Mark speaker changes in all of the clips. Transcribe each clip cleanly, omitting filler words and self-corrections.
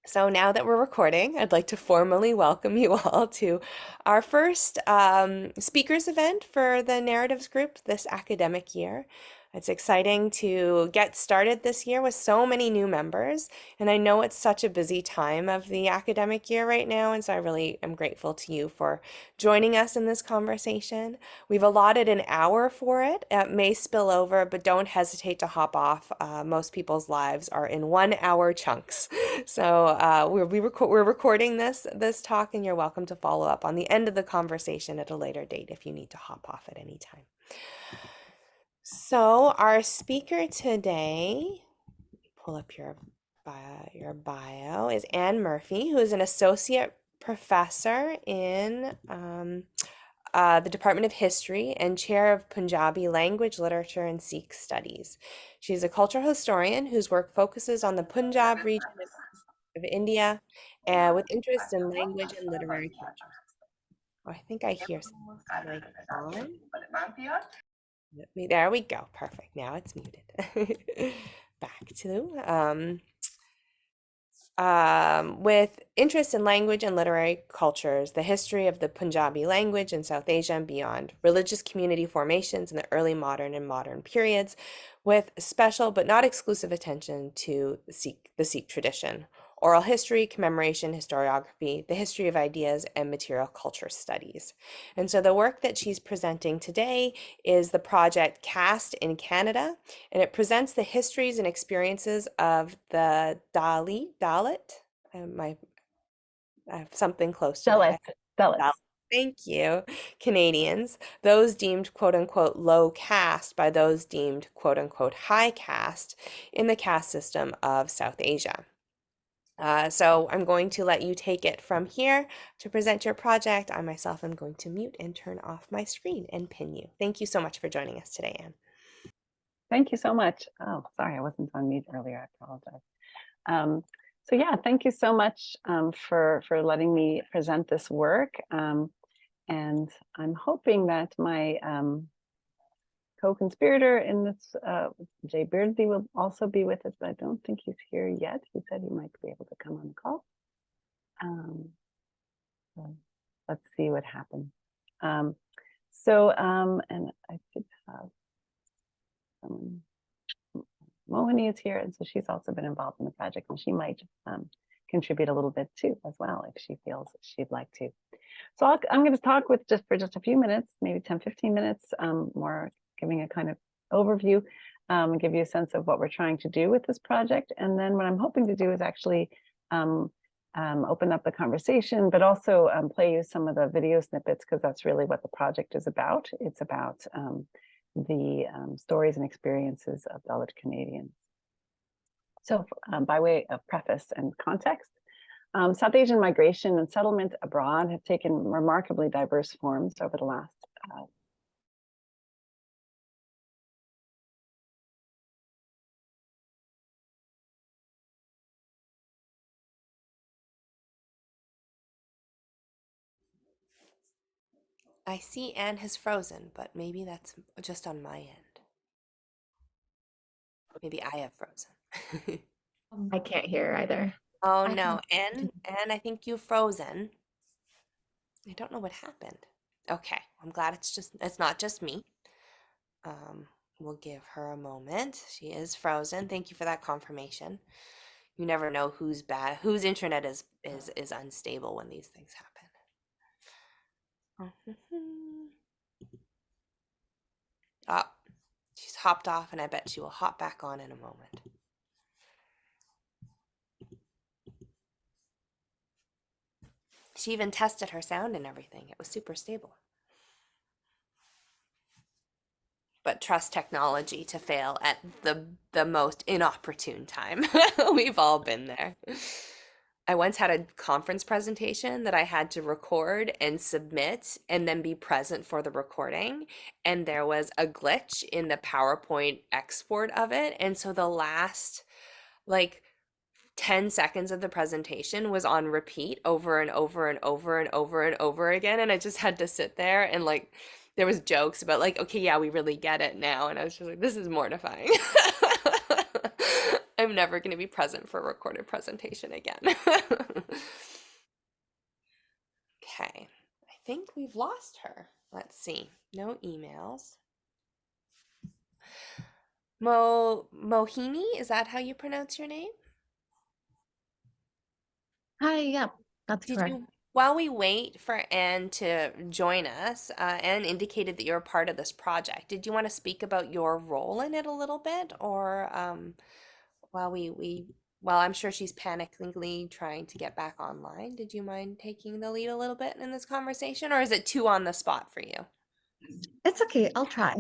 Speaker 1: So now that we're recording, I'd like to formally welcome you all to our first speakers event for the Narratives Group this academic year. It's exciting to get started this year with so many new members, and I know it's such a busy time of the academic year right now, and so I really am grateful to you for joining us in this conversation. We've allotted an hour for it. It may spill over, but don't hesitate to hop off. Most people's lives are in 1 hour chunks. So we're recording this talk, and you're welcome to follow up on the end of the conversation at a later date if you need to hop off at any time. So our speaker today, pull up your bio, is Anne Murphy, who is an associate professor in the Department of History and chair of Punjabi language, literature, and Sikh studies. She's a cultural historian whose work focuses on the Punjab region of India and with interest in language and literary cultures. Oh, I think I hear something like on. There we go. Perfect. Now it's muted. Back to with interest in language and literary cultures, the history of the Punjabi language in South Asia and beyond, religious community formations in the early modern and modern periods, with special but not exclusive attention to the Sikh tradition, oral history, commemoration, historiography, the history of ideas, and material culture studies. And so the work that she's presenting today is the project Caste in Canada, and it presents the histories and experiences of the Dalit. My I have something close to that.
Speaker 2: Zealots, zealots.
Speaker 1: Dalit. Thank you, Canadians. Those deemed quote unquote low caste by those deemed quote unquote high caste in the caste system of South Asia. So I'm going to let you take it from here to present your project. I myself am going to mute and turn off my screen and pin you. Thank you so much for joining us today, Anne.
Speaker 2: Thank you so much. Oh, sorry, I wasn't on mute earlier. I apologize. So yeah, thank you so much for letting me present this work. And I'm hoping that my co-conspirator in this, Jay Birdi, will also be with us, but I don't think he's here yet. He said he might be able to come on the call. So let's see what happens. And I did have someone. Mohini is here, and so she's also been involved in the project, and she might contribute a little bit too as well if she feels she'd like to. So I'm going to talk with for just a few minutes, maybe 10, 15 minutes, more giving a kind of overview and give you a sense of what we're trying to do with this project. And then what I'm hoping to do is actually open up the conversation, but also play you some of the video snippets, because that's really what the project is about. It's about the stories and experiences of Dalit Canadians. So by way of preface and context, South Asian migration and settlement abroad have taken remarkably diverse forms over the last
Speaker 1: I see Anne has frozen, but maybe that's just on my end. Maybe I have frozen.
Speaker 3: I can't hear either.
Speaker 1: Oh no, Anne, I think you've frozen. I don't know what happened. Okay, I'm glad it's not just me. We'll give her a moment. She is frozen. Thank you for that confirmation. You never know whose internet is unstable when these things happen. Oh, she's hopped off, and I bet she will hop back on in a moment. She even tested her sound and everything. It was super stable. But trust technology to fail at the most inopportune time. We've all been there. I once had a conference presentation that I had to record and submit and then be present for the recording. And there was a glitch in the PowerPoint export of it. And so the last like 10 seconds of the presentation was on repeat over and over and over and over and over again. And I just had to sit there and like, there was jokes about like, okay, yeah, we really get it now. And I was just like, this is mortifying. I'm never going to be present for a recorded presentation again. Okay, I think we've lost her. Let's see. No emails. Mohini, is that how you pronounce your name?
Speaker 3: Hi, yeah, that's
Speaker 1: Did
Speaker 3: correct.
Speaker 1: you, while we wait for Anne to join us, Anne indicated that you're a part of this project. Did you want to speak about your role in it a little bit, or while while I'm sure she's panickingly trying to get back online, did you mind taking the lead a little bit in this conversation, or is it too on the spot for you?
Speaker 3: It's okay, I'll try.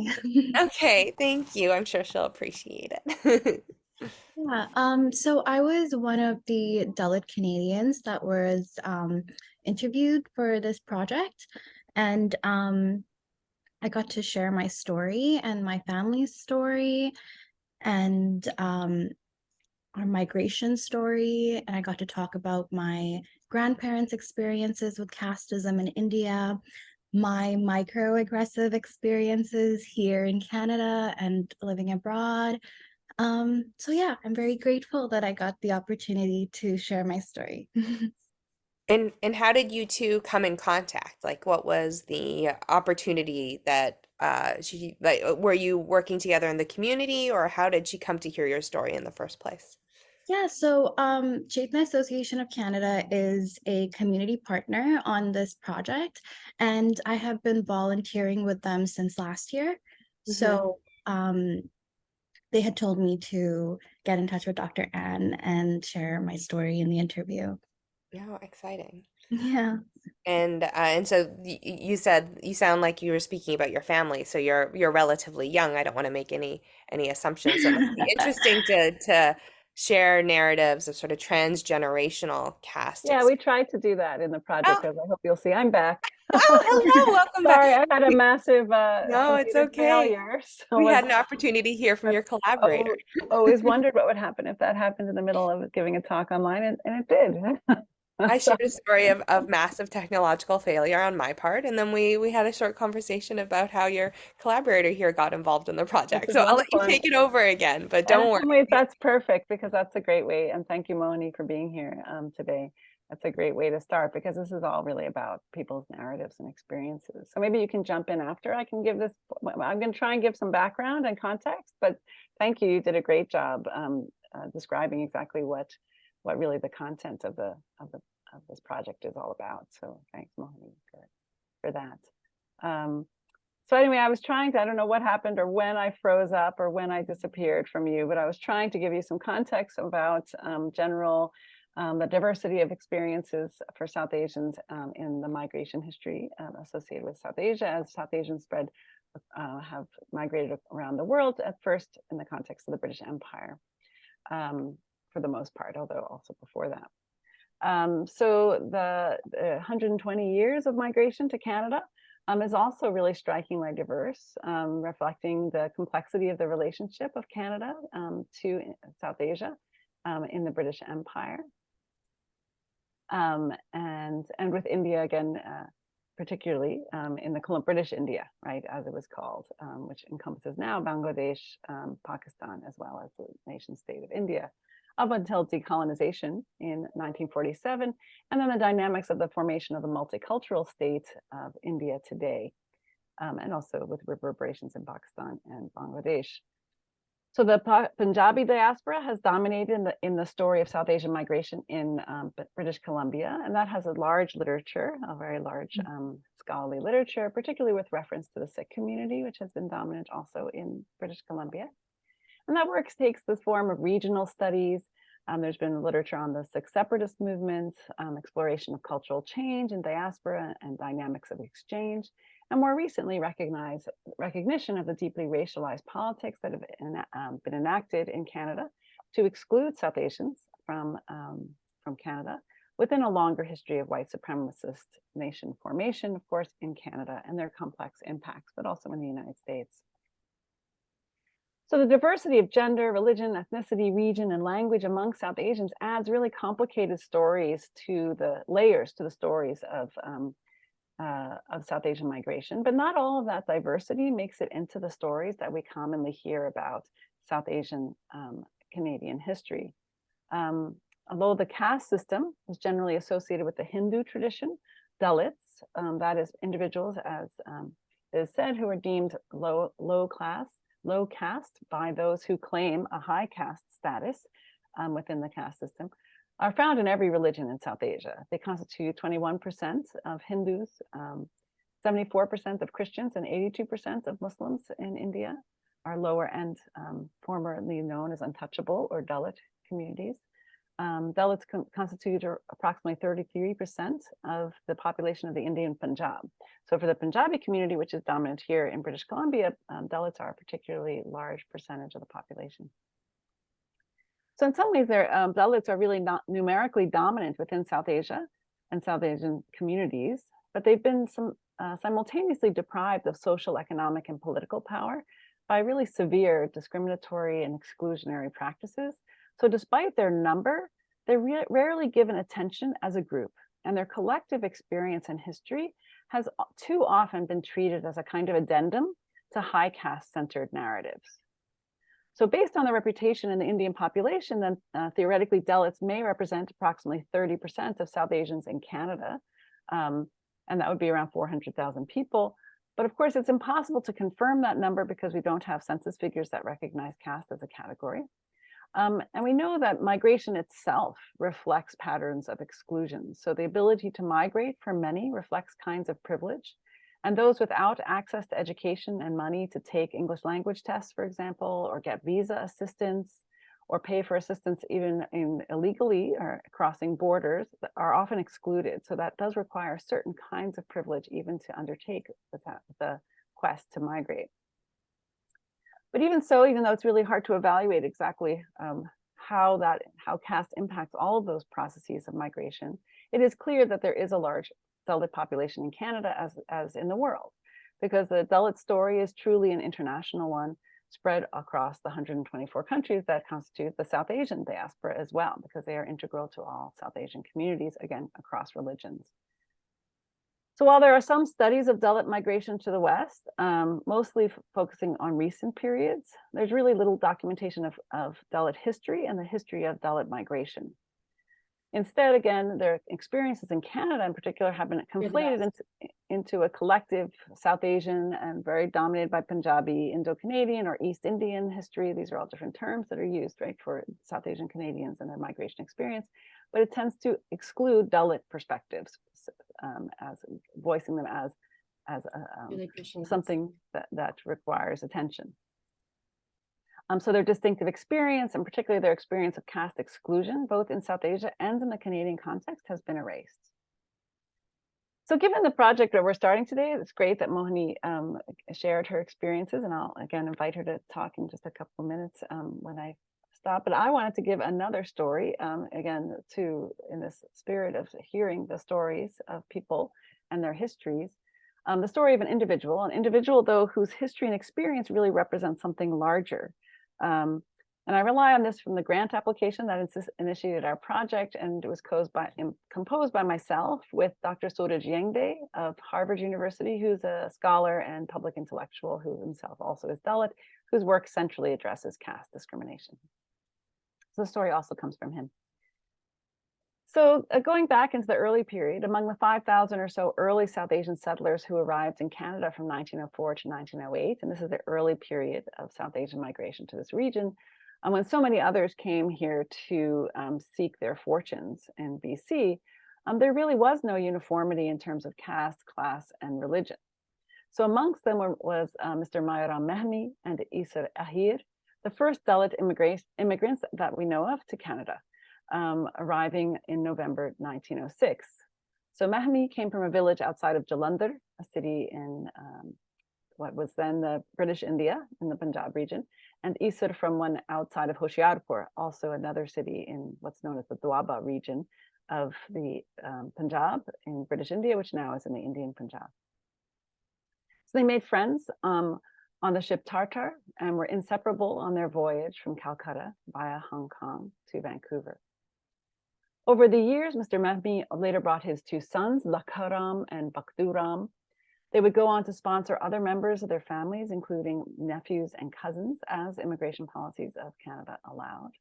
Speaker 1: Okay, thank you. I'm sure she'll appreciate it.
Speaker 3: Yeah, so I was one of the Dalit Canadians that was interviewed for this project, and I got to share my story and my family's story and our migration story, and I got to talk about my grandparents' experiences with casteism in India, my microaggressive experiences here in Canada and living abroad. So yeah, I'm very grateful that I got the opportunity to share my story.
Speaker 1: And how did you two come in contact? Like, what was the opportunity that she like? Were you working together in the community, or how did she come to hear your story in the first place?
Speaker 3: Yeah, so Chetna Association of Canada is a community partner on this project, and I have been volunteering with them since last year.
Speaker 1: Hmm.
Speaker 3: So they had told me to get in touch with Dr. Anne and share my story in the interview.
Speaker 1: Oh, exciting.
Speaker 3: Yeah.
Speaker 1: And so you said you sound like you were speaking about your family, so you're relatively young. I don't want to make any assumptions. So it must be interesting to share narratives of sort of transgenerational caste
Speaker 2: Yeah, we tried to do that in the
Speaker 1: Oh,
Speaker 2: project, as I hope you'll see. I'm back.
Speaker 1: oh, hello, welcome back.
Speaker 2: Sorry, I had a massive
Speaker 1: No, it's
Speaker 2: computer
Speaker 1: okay.
Speaker 2: failure,
Speaker 1: We
Speaker 2: so
Speaker 1: had an opportunity to hear from
Speaker 2: I've
Speaker 1: your collaborator.
Speaker 2: always wondered what would happen if that happened in the middle of giving a talk online, and it did.
Speaker 1: I
Speaker 2: So
Speaker 1: shared a story of massive technological failure on my part, and then we had a short conversation about how your collaborator here got involved in the
Speaker 2: this
Speaker 1: project.
Speaker 2: is
Speaker 1: So I'll let you
Speaker 2: wonderful.
Speaker 1: take it over again, but
Speaker 2: And in
Speaker 1: don't worry.
Speaker 2: some ways, that's perfect because that's a great way. And thank you, Mohini, for being here today. That's a great way to start because this is all really about people's narratives and experiences. So maybe you can jump in after I can give this. I'm going to try and give some background and context, but thank you. You did a great job describing exactly what really the content of this project is all about. So thanks, Mohini, for that. So anyway, I was trying to, I don't know what happened or when I froze up or when I disappeared from you, but I was trying to give you some context about the diversity of experiences for South Asians in the migration history associated with South Asia, as South Asians have migrated around the world, at first in the context of the British Empire, for the most part, although also before that. So the 120 years of migration to Canada is also really strikingly diverse, reflecting the complexity of the relationship of Canada to South Asia in the British Empire. And with India, again, particularly in the British India, right, as it was called, which encompasses now Bangladesh, Pakistan, as well as the nation state of India, up until decolonization in 1947, and then the dynamics of the formation of the multicultural state of India today, and also with reverberations in Pakistan and Bangladesh. So the Punjabi diaspora has dominated in the story of South Asian migration in British Columbia, and that has a large literature, a very large scholarly literature, particularly with reference to the Sikh community, which has been dominant also in British Columbia. And that work takes the form of regional studies. There's been literature on the Sikh separatist movement, exploration of cultural change in diaspora and dynamics of exchange, and more recently recognition of the deeply racialized politics that have been enacted in Canada to exclude South Asians from Canada within a longer history of white supremacist nation formation, of course, in Canada and their complex impacts, but also in the United States. So the diversity of gender, religion, ethnicity, region, and language among South Asians adds really complicated stories to the layers to the stories of South Asian migration. But not all of that diversity makes it into the stories that we commonly hear about South Asian Canadian history. Although the caste system is generally associated with the Hindu tradition, Dalits, that is individuals, as is said, who are deemed low caste by those who claim a high caste status within the caste system, are found in every religion in South Asia. They constitute 21% of Hindus, 74% of Christians, and 82% of Muslims in India are lower end, formerly known as untouchable or Dalit communities. Dalits constitute approximately 33% of the population of the Indian Punjab. So for the Punjabi community, which is dominant here in British Columbia, Dalits are a particularly large percentage of the population. So in some ways, Dalits are really not numerically dominant within South Asia and South Asian communities, but they've been simultaneously deprived of social, economic, and political power by really severe discriminatory and exclusionary practices. So despite their number, they're rarely given attention as a group, and their collective experience and history has too often been treated as a kind of addendum to high caste-centered narratives. So based on the reputation in the Indian population, then theoretically Dalits may represent approximately 30% of South Asians in Canada, and that would be around 400,000 people. But of course, it's impossible to confirm that number because we don't have census figures that recognize caste as a category. And we know that migration itself reflects patterns of exclusion. So the ability to migrate for many reflects kinds of privilege. And those without access to education and money to take English language tests, for example, or get visa assistance, or pay for assistance even illegally or crossing borders, are often excluded. So that does require certain kinds of privilege even to undertake the quest to migrate. But even so, even though it's really hard to evaluate exactly how caste impacts all of those processes of migration, it is clear that there is a large Dalit population in Canada as in the world, because the Dalit story is truly an international one, spread across the 124 countries that constitute the South Asian diaspora as well, because they are integral to all South Asian communities, again, across religions. So while there are some studies of Dalit migration to the West, mostly focusing on recent periods, there's really little documentation of Dalit history and the history of Dalit migration. Instead, again, their experiences in Canada in particular have been conflated into a collective South Asian and very dominated by Punjabi, Indo-Canadian or East Indian history. These are all different terms that are used, right, for South Asian Canadians and their migration experience, but it tends to exclude Dalit perspectives, as voicing them as something that requires attention. So their distinctive experience, and particularly their experience of caste exclusion, both in South Asia and in the Canadian context, has been erased. So given the project that we're starting today, it's great that Mohini shared her experiences, and I'll again invite her to talk in just a couple of minutes when I stop. But I wanted to give another story, again, in this spirit of hearing the stories of people and their histories. The story of an individual, though, whose history and experience really represent something larger. And I rely on this from the grant application that initiated our project, and it was composed by myself with Dr. Suraj Yengde of Harvard University, who's a scholar and public intellectual who himself also is Dalit, whose work centrally addresses caste discrimination. So the story also comes from him. So going back into the early period, among the 5,000 or so early South Asian settlers who arrived in Canada from 1904 to 1908, and this is the early period of South Asian migration to this region, when so many others came here to seek their fortunes in BC, there really was no uniformity in terms of caste, class, and religion. So amongst them was Mr. Mayaram Mohini and Isar Ahir, the first Dalit immigrants that we know of to Canada, arriving in November 1906. So Mohini came from a village outside of Jalandhar, a city in what was then the British India in the Punjab region, and Isar from one outside of Hoshiarpur, also another city in what's known as the Doaba region of the Punjab in British India, which now is in the Indian Punjab. So they made friends on the ship Tartar and were inseparable on their voyage from Calcutta via Hong Kong to Vancouver. Over the years, Mr. Mohini later brought his two sons, Lakharam and Bakhturam, They would go on to sponsor other members of their families, including nephews and cousins, as immigration policies of Canada allowed.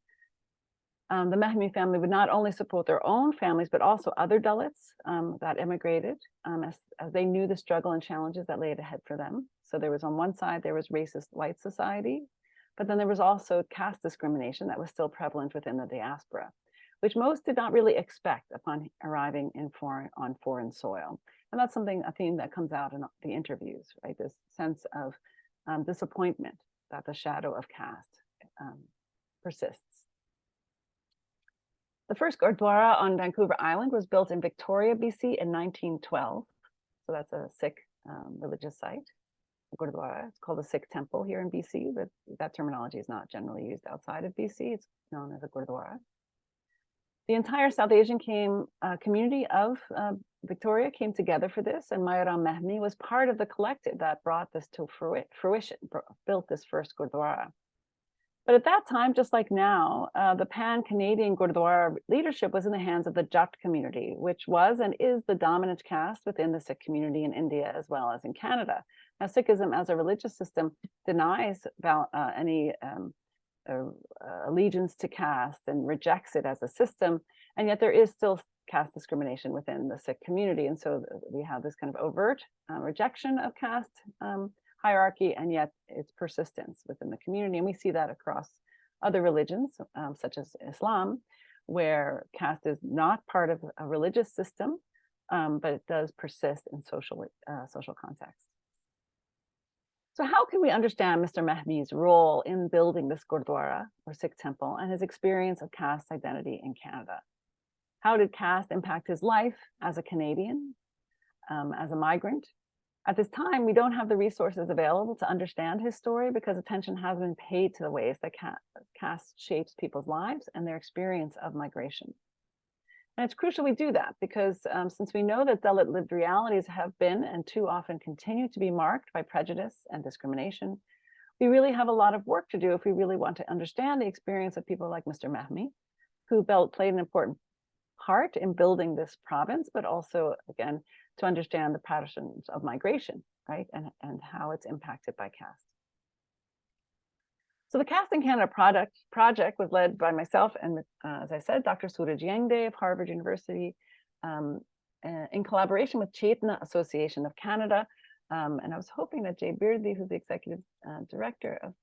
Speaker 2: The Mohini family would not only support their own families, but also other Dalits that immigrated, as they knew the struggle and challenges that lay ahead for them. So there was, on one side, there was racist white society, but then there was also caste discrimination that was still prevalent within the diaspora, which most did not really expect upon arriving on foreign soil. And that's a theme that comes out in the interviews, right? This sense of disappointment that the shadow of caste persists. The first Gurdwara on Vancouver Island was built in Victoria, BC in 1912. So that's a Sikh religious site, Gurdwara. It's called a Sikh temple here in BC, but that terminology is not generally used outside of BC. It's known as a Gurdwara. The entire South Asian community of Victoria came together for this, and Mayaram Mohini was part of the collective that brought this to fruition, built this first Gurdwara. But at that time, just like now, the pan-Canadian Gurdwara leadership was in the hands of the Jat community, which was and is the dominant caste within the Sikh community in India as well as in Canada. Now, Sikhism as a religious system denies any allegiance to caste and rejects it as a system, and yet there is still caste discrimination within the Sikh community. And so we have this kind of overt rejection of caste hierarchy, and yet its persistence within the community. And we see that across other religions, such as Islam, where caste is not part of a religious system, but it does persist in social context. So how can we understand Mr. Mohini's role in building this Gurdwara or Sikh temple and his experience of caste identity in Canada? How did caste impact his life as a Canadian, as a migrant? At this time, we don't have the resources available to understand his story because attention has been paid to the ways that caste shapes people's lives and their experience of migration. And it's crucial we do that because since we know that Dalit lived realities have been and too often continue to be marked by prejudice and discrimination, we really have a lot of work to do if we really want to understand the experience of people like Mr. Mohini, who played an important part in building this province, but also, again, to understand the patterns of migration, right, and how it's impacted by caste. So the Caste in Canada project was led by myself and, as I said, Dr. Suraj Yangde of Harvard University, in collaboration with Chetna Association of Canada. And I was hoping that Birdi, who's the executive director of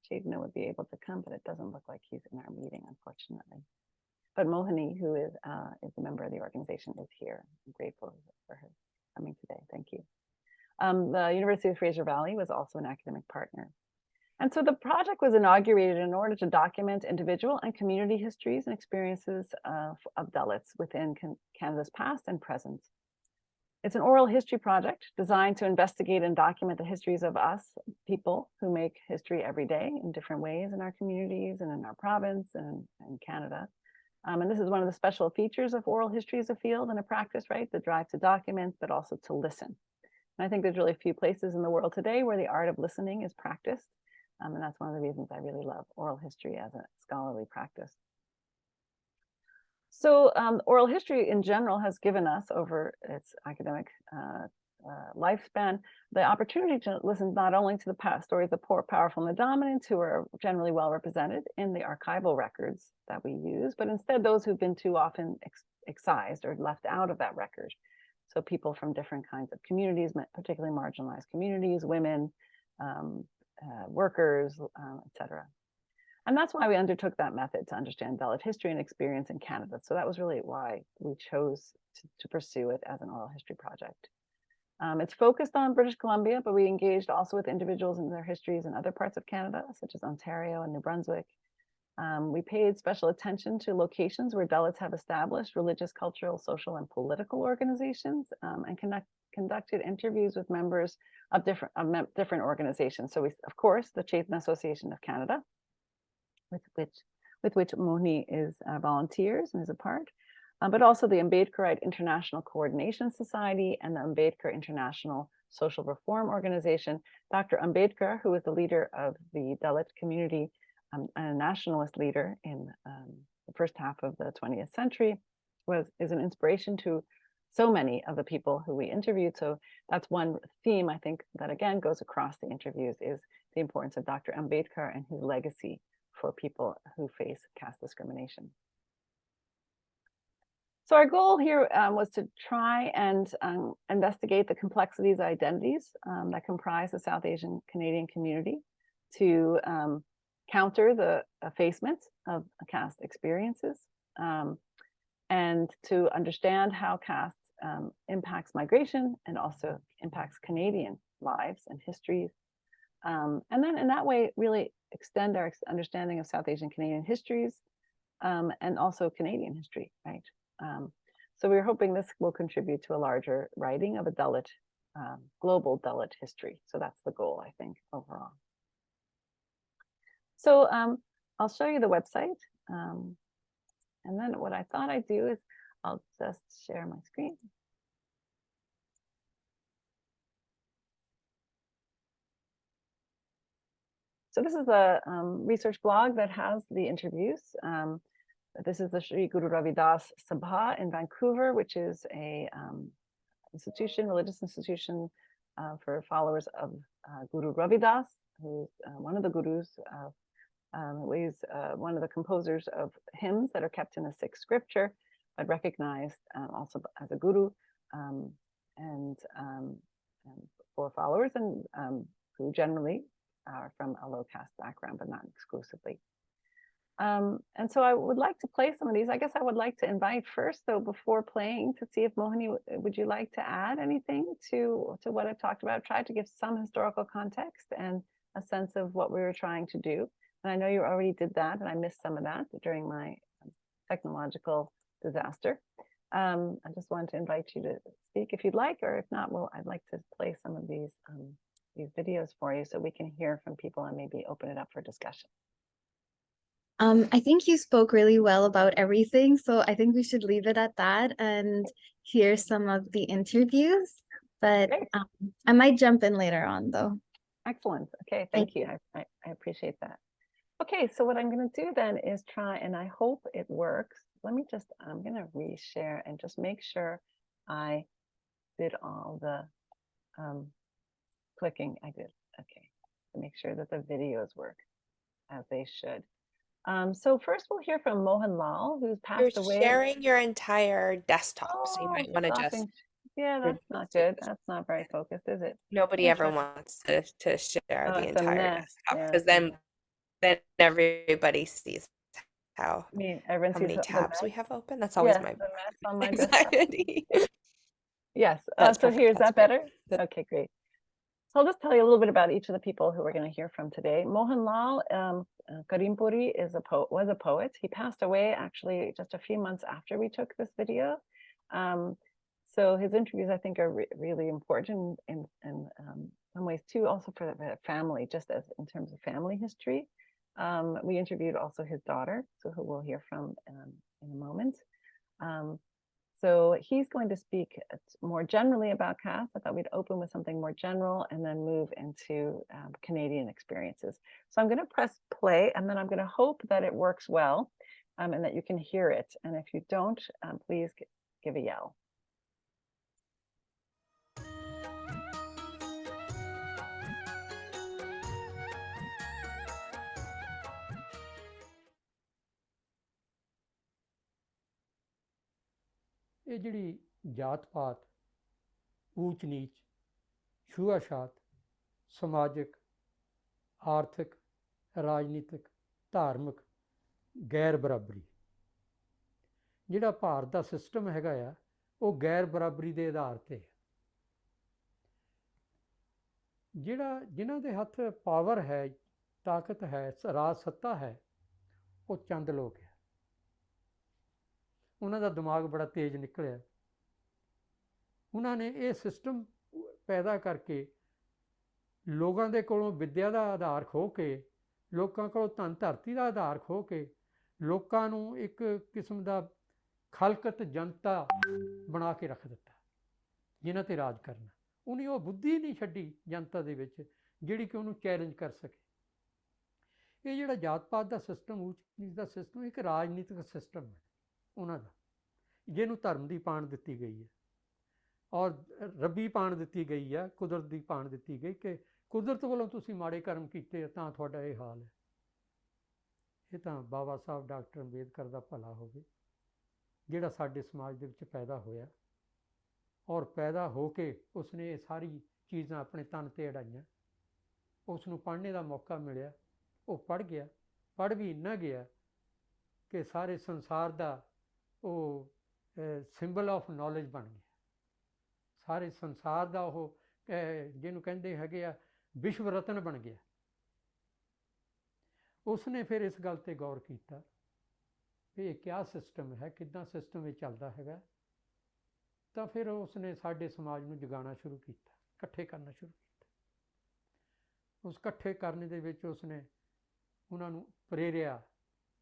Speaker 2: Chetna, would be able to come, but it doesn't look like he's in our meeting, unfortunately. But Mohini, who is a member of the organization, is here. I'm grateful for her coming today. Thank you. The University of Fraser Valley was also an academic partner. And so the project was inaugurated in order to document individual and community histories and experiences of Dalits within Canada's past and present. It's an oral history project designed to investigate and document the histories of us, people who make history every day in different ways in our communities and in our province and in Canada. And this is one of the special features of oral history as a field and a practice, right? The drive to document, but also to listen. And I think there's really a few places in the world today where the art of listening is practiced. And that's one of the reasons I really love oral history as a scholarly practice. So oral history in general has given us, over its academic lifespan, the opportunity to listen not only to the stories of the poor, powerful, and the dominant, who are generally well represented in the archival records that we use, but instead those who've been too often excised or left out of that record. So people from different kinds of communities, particularly marginalized communities, women, workers, etc. And that's why we undertook that method to understand Dalit history and experience in Canada. So that was really why we chose to pursue it as an oral history project. It's focused on British Columbia, but we engaged also with individuals in their histories in other parts of Canada, such as Ontario and New Brunswick. We paid special attention to locations where Dalits have established religious, cultural, social, and political organizations, and conducted interviews with members of different organizations. So we, of course, the Chetna Association of Canada, with which Mohini is volunteers and is a part, but also the Ambedkarite International Coordination Society and the Ambedkar International Social Reform Organization. Dr. Ambedkar, who is the leader of the Dalit community and a nationalist leader in the first half of the 20th century, is an inspiration to so many of the people who we interviewed. So that's one theme I think that again goes across the interviews, is the importance of Dr. Ambedkar and his legacy for people who face caste discrimination. So our goal here was to try and investigate the complexities of identities that comprise the South Asian Canadian community, to counter the effacement of caste experiences, and to understand how caste impacts migration and also impacts Canadian lives and histories. And then in that way, really extend our understanding of South Asian Canadian histories, and also Canadian history, right? So we're hoping this will contribute to a larger writing of a Dalit, global Dalit history. So that's the goal, I think, overall. So I'll show you the website. And then what I thought I'd do is I'll just share my screen. So this is a research blog that has the interviews. This is the Sri Guru Ravidas Sabha in Vancouver, which is a institution, religious institution for followers of Guru Ravidas, who's one of the gurus, he's one of the composers of hymns that are kept in the Sikh scripture, but recognized also as a guru, and for followers, and who generally are from a low caste background, but not exclusively. And so I would like to play some of these. I guess I would like to invite first, though, before playing, to see if Mohini, would you like to add anything to what I've talked about? Try to give some historical context and a sense of what we were trying to do. And I know you already did that, and I missed some of that during my technological disaster. I just wanted to invite you to speak if you'd like, or if not, well, I'd like to play some of these videos for you so we can hear from people and maybe open it up for discussion.
Speaker 3: I think you spoke really well about everything, so I think we should leave it at that and hear some of the interviews. But I might jump in later on, though.
Speaker 2: Excellent. Okay, thank you. I appreciate that. Okay, so what I'm going to do then is try, and I hope it works. Let me just, I'm going to reshare and just make sure I did all the clicking. I did. Okay, to make sure that the videos work as they should. So first we'll hear from Mohan Lal, who's passed away.
Speaker 1: You're sharing your entire desktop, so you might want to just...
Speaker 2: Yeah, that's not good. That's not very focused, is it?
Speaker 1: Nobody ever wants to share the entire desktop, because then everybody sees how many tabs we have open. That's always my anxiety.
Speaker 2: Yes. So here's that better? Okay, great. So I'll just tell you a little bit about each of the people who we're going to hear from today. Mohan Lal Karimpuri was a poet. He passed away actually just a few months after we took this video. So his interviews, I think, are really important in some ways too, also for the family, just as in terms of family history. We interviewed also his daughter, so who we'll hear from in a moment. So he's going to speak more generally about caste. I thought we'd open with something more general and then move into Canadian experiences. So I'm going to press play, and then I'm going to hope that it works well, and that you can hear it. And if you don't, please give a yell.
Speaker 4: ਇਹ ਜਿਹੜੀ ਜਾਤ ਪਾਤ, ਊਚ ਨੀਚ, ਛੂਆ-ਛਾਤ, ਸਮਾਜਿਕ, ਆਰਥਿਕ, ਰਾਜਨੀਤਿਕ, ਧਾਰਮਿਕ ਗੈਰ ਬਰਾਬਰੀ, ਜਿਹੜਾ ਭਾਰਤ ਦਾ ਸਿਸਟਮ ਹੈਗਾ ਆ ਉਹ ਗੈਰ ਬਰਾਬਰੀ ਦੇ ਆਧਾਰ 'ਤੇ ਹੈ। ਜਿਨ੍ਹਾਂ ਦੇ ਹੱਥ ਪਾਵਰ ਹੈ, ਤਾਕਤ ਹੈ, ਰਾਜ ਸੱਤਾ ਹੈ, ਉਹ ਚੰਦ ਲੋਕ ਹੈ। ਉਹਨਾਂ ਦਾ ਦਿਮਾਗ ਬੜਾ ਤੇਜ਼ ਨਿਕਲਿਆ। ਉਹਨਾਂ ਨੇ ਇਹ ਸਿਸਟਮ ਪੈਦਾ ਕਰਕੇ ਲੋਕਾਂ ਦੇ ਕੋਲੋਂ ਵਿੱਦਿਆ ਦਾ ਆਧਾਰ ਖੋਹ ਕੇ, ਲੋਕਾਂ ਕੋਲੋਂ ਧਨ ਧਰਤੀ ਦਾ ਆਧਾਰ ਖੋਹ ਕੇ, ਲੋਕਾਂ ਨੂੰ ਇੱਕ ਕਿਸਮ ਦਾ ਖਲਕਤ ਜਨਤਾ ਬਣਾ ਕੇ ਰੱਖ ਦਿੱਤਾ, ਜਿਨ੍ਹਾਂ 'ਤੇ ਰਾਜ ਕਰਨਾ। ਉਹਨੇ ਉਹ ਬੁੱਧੀ ਨਹੀਂ ਛੱਡੀ ਜਨਤਾ ਦੇ ਵਿੱਚ ਜਿਹੜੀ ਕਿ ਉਹਨੂੰ ਚੈਲੰਜ ਕਰ ਸਕੇ। ਇਹ ਜਿਹੜਾ ਜਾਤ ਪਾਤ ਦਾ ਸਿਸਟਮ, ਊਚ ਨੀਚ ਦਾ ਸਿਸਟਮ, ਇੱਕ ਰਾਜਨੀਤਿਕ ਸਿਸਟਮ ਹੈ ਉਹਨਾਂ ਦਾ, ਜਿਹਨੂੰ ਧਰਮ ਦੀ ਪਾਣ ਦਿੱਤੀ ਗਈ ਹੈ। ਔਰ ਰੱਬੀ ਪਾਣ ਦਿੱਤੀ ਗਈ ਆ, ਕੁਦਰਤ ਦੀ ਪਾਣ ਦਿੱਤੀ ਗਈ ਕਿ ਕੁਦਰਤ ਵੱਲੋਂ ਤੁਸੀਂ ਮਾੜੇ ਕਰਮ ਕੀਤੇ ਤਾਂ ਤੁਹਾਡਾ ਇਹ ਹਾਲ ਹੈ। ਇਹ ਤਾਂ ਬਾਬਾ ਸਾਹਿਬ ਡਾਕਟਰ ਅੰਬੇਦਕਰ ਦਾ ਭਲਾ ਹੋਵੇ ਜਿਹੜਾ ਸਾਡੇ ਸਮਾਜ ਦੇ ਵਿੱਚ ਪੈਦਾ ਹੋਇਆ ਔਰ ਪੈਦਾ ਹੋ ਕੇ ਉਸਨੇ ਇਹ ਸਾਰੀ ਚੀਜ਼ਾਂ ਆਪਣੇ ਤਨ 'ਤੇ ਅੜਾਈਆਂ। ਉਸ ਨੂੰ ਪੜ੍ਹਨੇ ਦਾ ਮੌਕਾ ਮਿਲਿਆ, ਉਹ ਪੜ੍ਹ ਗਿਆ, ਪੜ੍ਹ ਵੀ ਇੰਨਾ ਗਿਆ ਕਿ ਸਾਰੇ ਸੰਸਾਰ ਦਾ ਉਹ ਸਿੰਬਲ ਆਫ ਨੌਲੇਜ ਬਣ ਗਿਆ। ਸਾਰੇ ਸੰਸਾਰ ਦਾ ਉਹ ਜਿਹਨੂੰ ਕਹਿੰਦੇ ਹੈਗੇ ਆ ਵਿਸ਼ਵ ਰਤਨ ਬਣ ਗਿਆ। ਉਸਨੇ ਫਿਰ ਇਸ ਗੱਲ 'ਤੇ ਗੌਰ ਕੀਤਾ ਵੀ ਇਹ ਕਿਆ ਸਿਸਟਮ ਹੈ, ਕਿੱਦਾਂ ਸਿਸਟਮ ਇਹ ਚੱਲਦਾ ਹੈਗਾ। ਤਾਂ ਫਿਰ ਉਸਨੇ ਸਾਡੇ ਸਮਾਜ ਨੂੰ ਜਗਾਉਣਾ ਸ਼ੁਰੂ ਕੀਤਾ, ਇਕੱਠੇ ਕਰਨਾ ਸ਼ੁਰੂ ਕੀਤਾ। ਉਸ ਇਕੱਠੇ ਕਰਨ ਦੇ ਵਿੱਚ ਉਸਨੇ ਉਹਨਾਂ ਨੂੰ ਪ੍ਰੇਰਿਆ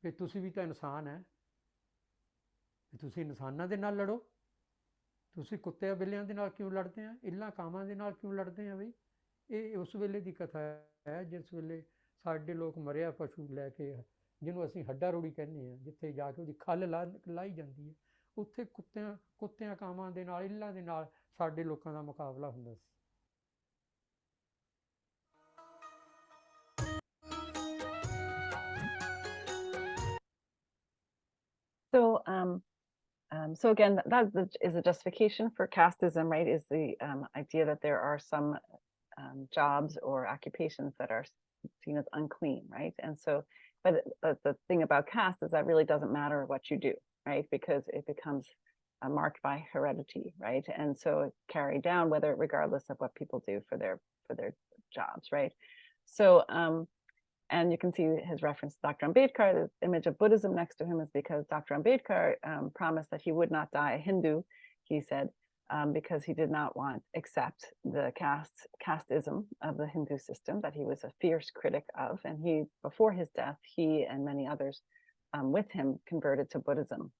Speaker 4: ਵੀ ਤੁਸੀਂ ਵੀ ਤਾਂ ਇਨਸਾਨ ਹੈ, ਵੀ ਤੁਸੀਂ ਇਨਸਾਨਾਂ ਦੇ ਨਾਲ ਲੜੋ। ਤੁਸੀਂ ਕੁੱਤਿਆਂ ਬਿੱਲਿਆਂ ਦੇ ਨਾਲ ਕਿਉਂ ਲੜਦੇ ਆ, ਇੱਲਾਂ ਕਾਵਾਂ ਦੇ ਨਾਲ ਕਿਉਂ ਲੜਦੇ ਆ ਬਈ। ਇਹ ਉਸ ਵੇਲੇ ਦੀ ਕਥਾ ਹੈ ਜਿਸ ਵੇਲੇ ਸਾਡੇ ਲੋਕ ਮਰਿਆ ਪਸ਼ੂ ਲੈ ਕੇ, ਜਿਹਨੂੰ ਅਸੀਂ ਹੱਡਾ ਰੋੜੀ ਕਹਿੰਦੇ ਹਾਂ, ਜਿੱਥੇ ਜਾ ਕੇ ਉਹਦੀ ਖੱਲ ਲਾਹੀ ਜਾਂਦੀ ਹੈ, ਉੱਥੇ ਕੁੱਤਿਆਂ ਕਾਵਾਂ ਦੇ ਨਾਲ, ਇੱਲਾਂ ਦੇ ਨਾਲ ਸਾਡੇ ਲੋਕਾਂ ਦਾ ਮੁਕਾਬਲਾ ਹੁੰਦਾ ਸੀ।
Speaker 2: So again, that is a justification for casteism, right? Is the idea that there are some jobs or occupations that are seen as unclean, right? And so, but the thing about caste is that really doesn't matter what you do, right? Because it becomes marked by heredity, right? And so it carried down, regardless of what people do for their jobs, right? So and you can see his reference to Dr. Ambedkar. The image of Buddhism next to him is because Dr. Ambedkar promised that he would not die a Hindu, he said, because he did not accept the casteism of the Hindu system that he was a fierce critic of. And he, before his death, he and many others with him converted to Buddhism.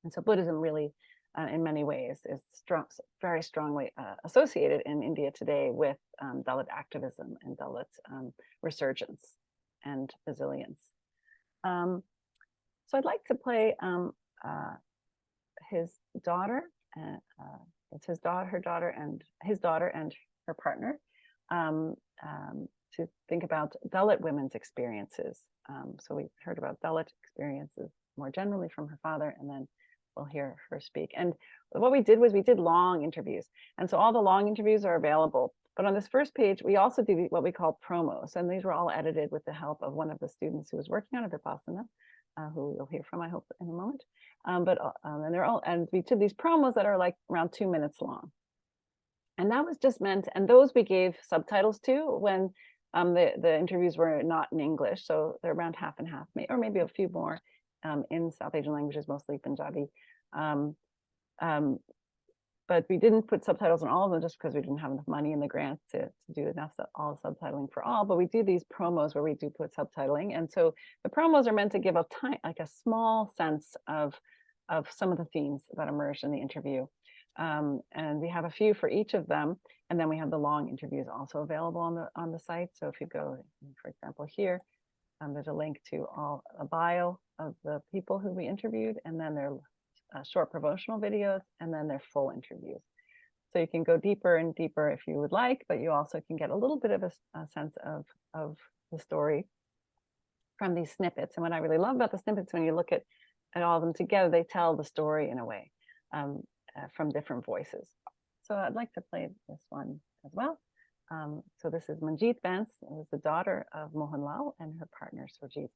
Speaker 2: And so Buddhism really, in many ways, is very strongly associated in India today with Dalit activism and Dalit resurgence and resilience. So I'd like to play his daughter. It's his daughter and her partner to think about Dalit women's experiences. So we heard about Dalit experiences more generally from her father, and then we'll hear her speak. And what we did was we did long interviews. And so all the long interviews are available. But on this first page, we also do what we call promos. And these were all edited with the help of one of the students who was working on it, Vipassana, who you'll hear from, I hope, in a moment. And we did these promos that are like around 2 minutes long. And that was just meant, and those we gave subtitles to when the interviews were not in English. So they're around half and half, or maybe a few more in South Asian languages, mostly Punjabi. But we didn't put subtitles on all of them just because we didn't have enough money in the grant to do enough all subtitling for all. But we do these promos where we do put subtitling. And so the promos are meant to give a small sense of some of the themes that emerged in the interview. And we have a few for each of them. And then we have the long interviews also available on the site. So if you go, for example, here, there's a link to a bio of the people who we interviewed, and then their short promotional videos, and then their full interviews. So you can go deeper and deeper if you would like, but you also can get a little bit of a sense of the story from these snippets. And what I really love about the snippets, when you look at all of them together, they tell the story in a way from different voices. So I'd like to play this one as well. So this is Manjeet Vance, who is the daughter of Mohanlal and her partner Surjit.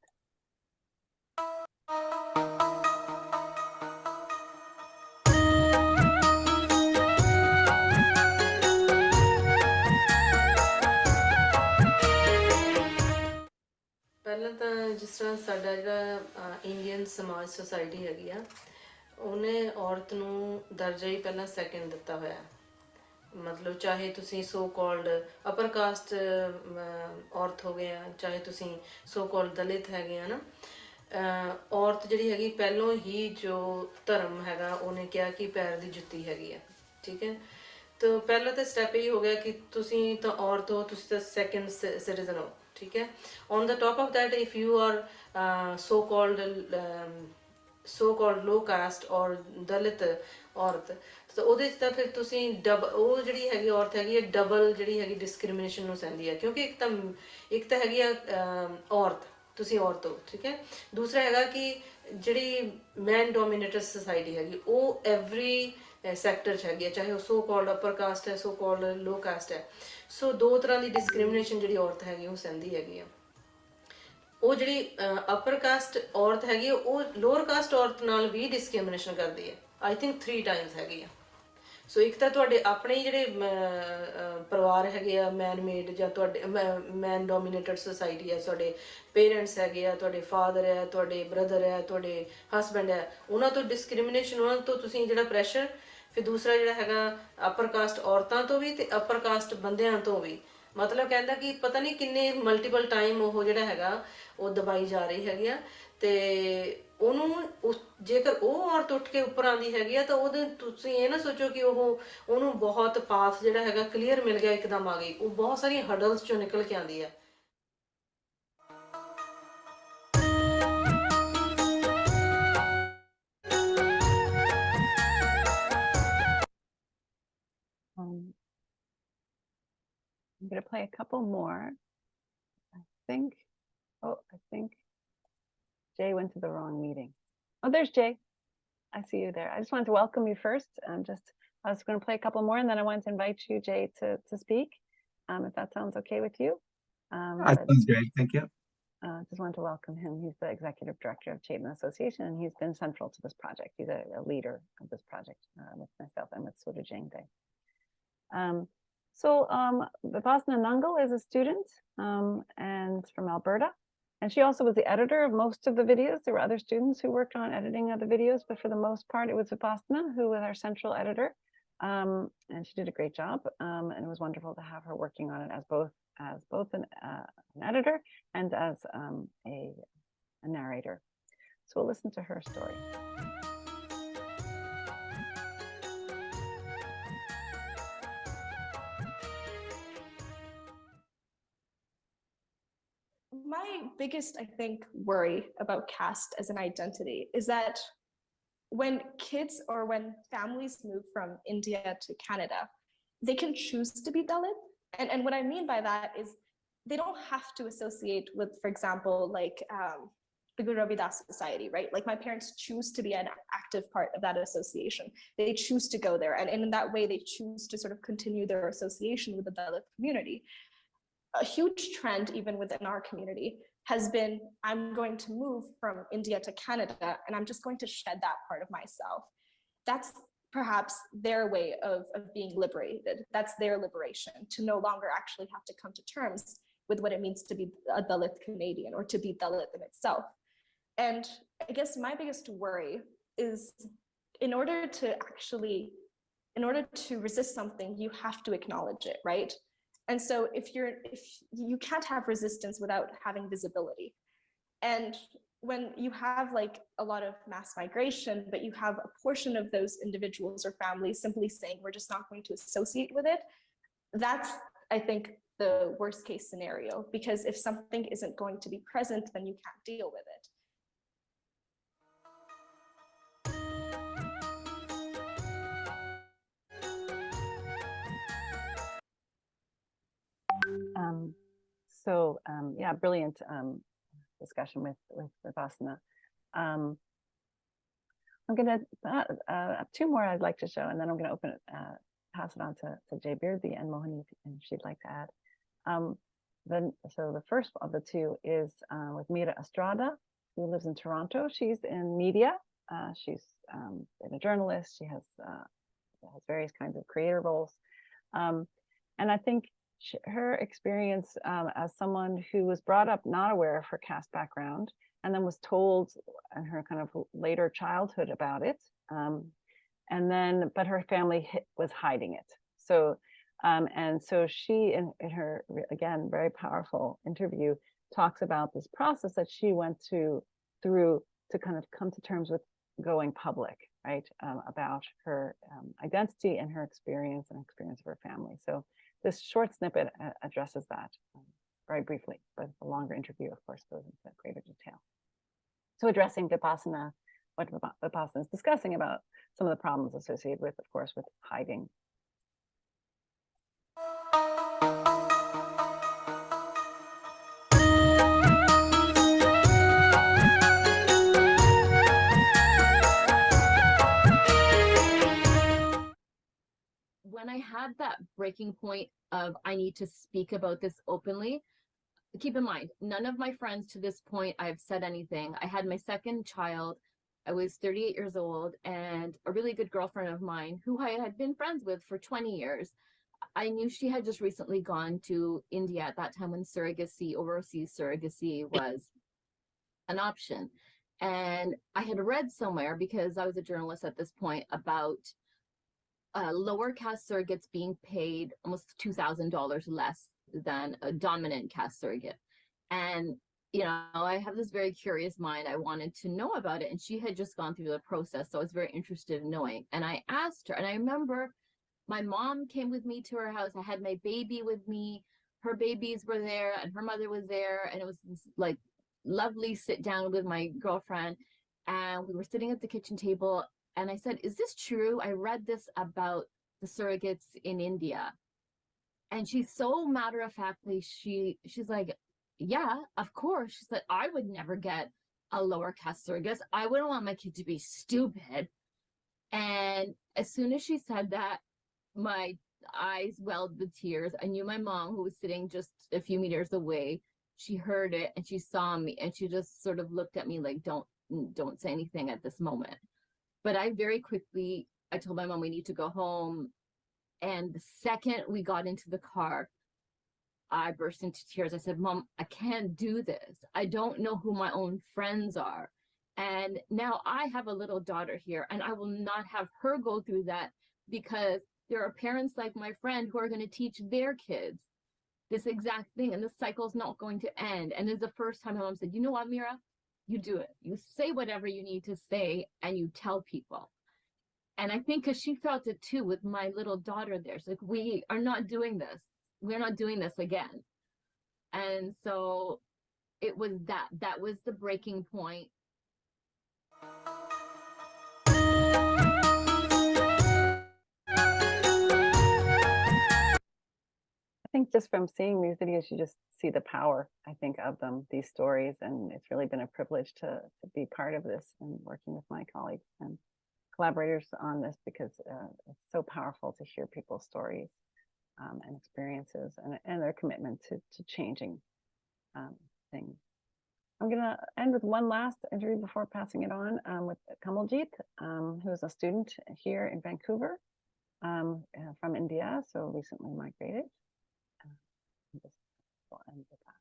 Speaker 5: ਪਹਿਲਾਂ ਤਾਂ ਜਿਸ ਤਰ੍ਹਾਂ ਸਾਡਾ ਜਿਹੜਾ Indian ਸਮਾਜ society ਹੈਗੀ ਆ, ਉਹਨੇ ਔਰਤ ਨੂੰ ਦਰਜਾ ਹੀ ਪਹਿਲਾਂ ਸੈਕਿੰਡ ਦਿੱਤਾ ਹੋਇਆ। ਮਤਲਬ ਚਾਹੇ ਤੁਸੀਂ ਸੋ ਕਾਲਡ ਅਪਰ ਕਾਸਟ ਔਰਤ ਹੋ ਗਏ ਆ, ਚਾਹੇ ਤੁਸੀਂ ਸੋ ਕਾਲਡ ਦਲਿਤ ਹੈਗੇ ਆ ਨਾ, ਔਰਤ ਜਿਹੜੀ ਹੈਗੀ ਪਹਿਲੋਂ ਹੀ ਜੋ ਧਰਮ ਹੈਗਾ ਉਹਨੇ ਕਿਹਾ ਕਿ ਪੈਰ ਦੀ ਜੁੱਤੀ ਹੈਗੀ ਆ, ਠੀਕ ਹੈ। ਤਾਂ ਪਹਿਲਾ ਤਾਂ ਸਟੈਪ ਇਹ ਹੋ ਗਿਆ ਕਿ ਤੁਸੀਂ ਤਾਂ ਔਰਤ ਹੋ, ਤੁਸੀਂ ਤਾਂ ਸੈਕਿੰਡ ਸਿਟੀਜ਼ਨ ਹੋ, ਠੀਕ ਹੈ। On the top of that, if you are so called so called low caste or Dalit ਔਰਤ, ਤਾਂ ਉਹਦੇ 'ਚ ਤਾਂ ਫਿਰ ਤੁਸੀਂ ਉਹ ਜਿਹੜੀ ਹੈਗੀ ਔਰਤ ਹੈਗੀ ਹੈ ਡਬਲ ਜਿਹੜੀ ਹੈਗੀ ਡਿਸਕ੍ਰਿਮੀਨੇਸ਼ਨ ਨੂੰ ਸਹਿੰਦੀ ਹੈ, ਕਿਉਂਕਿ ਇੱਕ ਤਾਂ ਹੈਗੀ ਆ ਔਰਤ, ਤੁਸੀਂ ਔਰਤ ਹੋ, ਠੀਕ ਹੈ। ਦੂਸਰਾ ਹੈਗਾ ਕਿ ਜਿਹੜੀ ਮੈਨ ਡੋਮੀਨੇਟਡ ਸੋਸਾਇਟੀ ਹੈਗੀ ਉਹ ਐਵਰੀ ਸੈਕਟਰ 'ਚ ਹੈਗੀ ਹੈ, ਚਾਹੇ ਉਹ ਸੋ ਕਾਲਡ ਅਪਰ ਕਾਸਟ ਹੈ, ਸੋ ਕਾਲਡ ਲੋ ਕਾਸਟ ਹੈ। ਸੋ ਦੋ ਤਰ੍ਹਾਂ ਦੀ ਡਿਸਕ੍ਰਿਮੀਨੇਸ਼ਨ ਜਿਹੜੀ ਔਰਤ ਹੈਗੀ ਉਹ ਸਹਿੰਦੀ ਹੈਗੀ ਆ। ਉਹ ਜਿਹੜੀ ਅਪਰ ਕਾਸਟ ਔਰਤ ਹੈਗੀ ਉਹ ਲੋਅਰ ਕਾਸਟ ਔਰਤ ਨਾਲ ਵੀ ਡਿਸਕ੍ਰਿਮੀਨੇਸ਼ਨ ਕਰਦੀ ਹੈ, ਆਈ ਥਿੰਕ 3 ਟਾਈਮਸ ਹੈਗੀ ਆ। ਸੋ ਇੱਕ ਤਾਂ ਤੁਹਾਡੇ ਆਪਣੇ ਜਿਹੜੇ ਪਰਿਵਾਰ ਹੈਗੇ ਆ ਮੈਨ ਮੇਡ, ਜਾਂ ਤੁਹਾਡੇ ਮੈਨ ਡੋਮੀਨੇਟਡ ਸੁਸਾਇਟੀ ਹੈ, ਤੁਹਾਡੇ ਪੇਰੈਂਟਸ ਹੈਗੇ ਆ, ਤੁਹਾਡੇ ਫਾਦਰ ਹੈ, ਤੁਹਾਡੇ ਬ੍ਰਦਰ ਹੈ, ਤੁਹਾਡੇ ਹਸਬੈਂਡ ਹੈ, ਉਹਨਾਂ ਤੋਂ ਡਿਸਕ੍ਰਿਮੀਨੇਸ਼ਨ, ਉਹਨਾਂ ਤੋਂ ਤੁਸੀਂ ਜਿਹੜਾ ਪ੍ਰੈਸ਼ਰ। ਫਿਰ ਦੂਸਰਾ ਜਿਹੜਾ ਹੈਗਾ ਅਪਰ ਕਾਸਟ ਔਰਤਾਂ ਤੋਂ ਵੀ ਤੇ ਅਪਰ ਕਾਸਟ ਬੰਦਿਆਂ ਤੋਂ ਵੀ, ਮਤਲਬ ਕਹਿੰਦਾ ਕਿ ਪਤਾ ਨਹੀਂ ਕਿੰਨੇ ਮਲਟੀਪਲ ਟਾਈਮ ਉਹ ਜਿਹੜਾ ਹੈਗਾ ਉਹ ਦਬਾਈ ਜਾ ਰਹੀ ਹੈਗੀ ਆ। ਤੇ ਉਹਨੂੰ ਜੇਕਰ ਉਹ ਔਰਤ ਉੱਠ ਕੇ ਉੱਪਰ ਆਉਂਦੀ ਹੈਗੀ ਆ ਤਾਂ ਉਹਦੇ ਤੁਸੀਂ ਇਹ ਨਾ ਸੋਚੋ ਕਿ ਉਹਨੂੰ ਬਹੁਤ ਪਾਥ ਜਿਹੜਾ ਹੈਗਾ ਕਲੀਅਰ ਮਿਲ ਗਿਆ ਇੱਕਦਮ ਆ ਗਈ, ਉਹ ਬਹੁਤ ਸਾਰੀਆਂ ਹਰਡਲਸ ਚੋਂ ਨਿਕਲ ਕੇ ਆਉਂਦੀ ਹੈ।
Speaker 2: I'm going to play a couple more. I think Jay went to the wrong meeting. Oh, there's Jay. I see you there. I just wanted to welcome you first. I was going to play a couple more, and then I wanted to invite you, Jay, to speak, if that sounds okay with you.
Speaker 6: That sounds great. Thank you.
Speaker 2: Just wanted to welcome him. He's the executive director of Chetna Association, and he's been central to this project. He's a leader of this project with myself and with Suda Jangde. Vipassana Nangal is a student and from Alberta. And she also was the editor of most of the videos. There were other students who worked on editing of the videos, but for the most part, it was Vipassana who was our central editor. And she did a great job. And it was wonderful to have her working on it as both an editor and as a narrator. So we'll listen to her story.
Speaker 7: My biggest, I think, worry about caste as an identity is that when kids or when families move from India to Canada, they can choose to be Dalit. And what I mean by that is they don't have to associate with, for example, like the Guru Ravidas Society, right? Like my parents choose to be an active part of that association. They choose to go there. And in that way, they choose to sort of continue their association with the Dalit community. A huge trend, even within our community, has been, I'm going to move from India to Canada, and I'm just going to shed that part of myself. That's perhaps their way of being liberated. That's their liberation, to no longer actually have to come to terms with what it means to be a Dalit Canadian or to be Dalit in itself. And I guess my biggest worry is in order to resist something, you have to acknowledge it, right? And so if you can't have resistance without having visibility. And when you have like a lot of mass migration, but you have a portion of those individuals or families simply saying, we're just not going to associate with it, that's, I think, the worst case scenario, because if something isn't going to be present, then you can't deal with it.
Speaker 2: Yeah, brilliant discussion with Vipassana. I'm going to have two more I'd like to show, and then I'm going to open it, pass it on to Jay Birdi and Mohini if she'd like to add. So the first of the two is with Mira Estrada, who lives in Toronto. She's in media. She's been a journalist. She has various kinds of creator roles. And I think her experience as someone who was brought up not aware of her caste background, and then was told in her kind of later childhood about it, but her family was hiding it. So, and so she, in her, again, very powerful interview, talks about this process that she went through to kind of come to terms with going public, right? About her identity and her experience and experience of her family. So this short snippet addresses that very briefly, but the longer interview, of course, goes into greater detail. So addressing Vipassana what Vipassana is discussing about some of the problems associated with, of course, with hiding.
Speaker 8: When I had that breaking point of I need to speak about this openly, keep in mind, none of my friends to this point I've said anything. I had my second child. I was 38 years old, and a really good girlfriend of mine who I had been friends with for 20 years. I knew she had just recently gone to India at that time when surrogacy, overseas surrogacy, was an option. And I had read somewhere, because I was a journalist at this point, about lower caste surrogates being paid almost $2,000 less than a dominant caste surrogate. And, I have this very curious mind. I wanted to know about it. And she had just gone through the process. So I was very interested in knowing. And I asked her, and I remember my mom came with me to her house. I had my baby with me. Her babies were there and her mother was there. And it was this like lovely sit down with my girlfriend. And we were sitting at the kitchen table. And I said, is this true? I read this about the surrogates in India. And she's so matter-of-factly, she's like, yeah, of course. She said, I would never get a lower caste surrogate. I wouldn't want my kid to be stupid. And as soon as she said that, my eyes welled with tears. I knew my mom, who was sitting just a few meters away, she heard it and she saw me and she just sort of looked at me like, don't say anything at this moment. But I told my mom we need to go home. And the second we got into the car, I burst into tears. I said, Mom, I can't do this. I don't know who my own friends are. And now I have a little daughter here, and I will not have her go through that, because there are parents like my friend who are going to teach their kids this exact thing, and the cycle's not going to end. And it's the first time my mom said, you know what, Mira? You do it. You say whatever you need to say, and you tell people. And I think because she felt it too with my little daughter there. It's like, we are not doing this. We're not doing this again. And so it was that was the breaking point.
Speaker 2: I think just from seeing these videos, you just see the power, I think, of them, these stories. And it's really been a privilege to be part of this and working with my colleagues and collaborators on this, because it's so powerful to hear people's stories and experiences and their commitment to changing things. I'm going to end with one last interview before passing it on with Kamaljeet, who is a student here in Vancouver from India, so recently migrated. We'll end with that.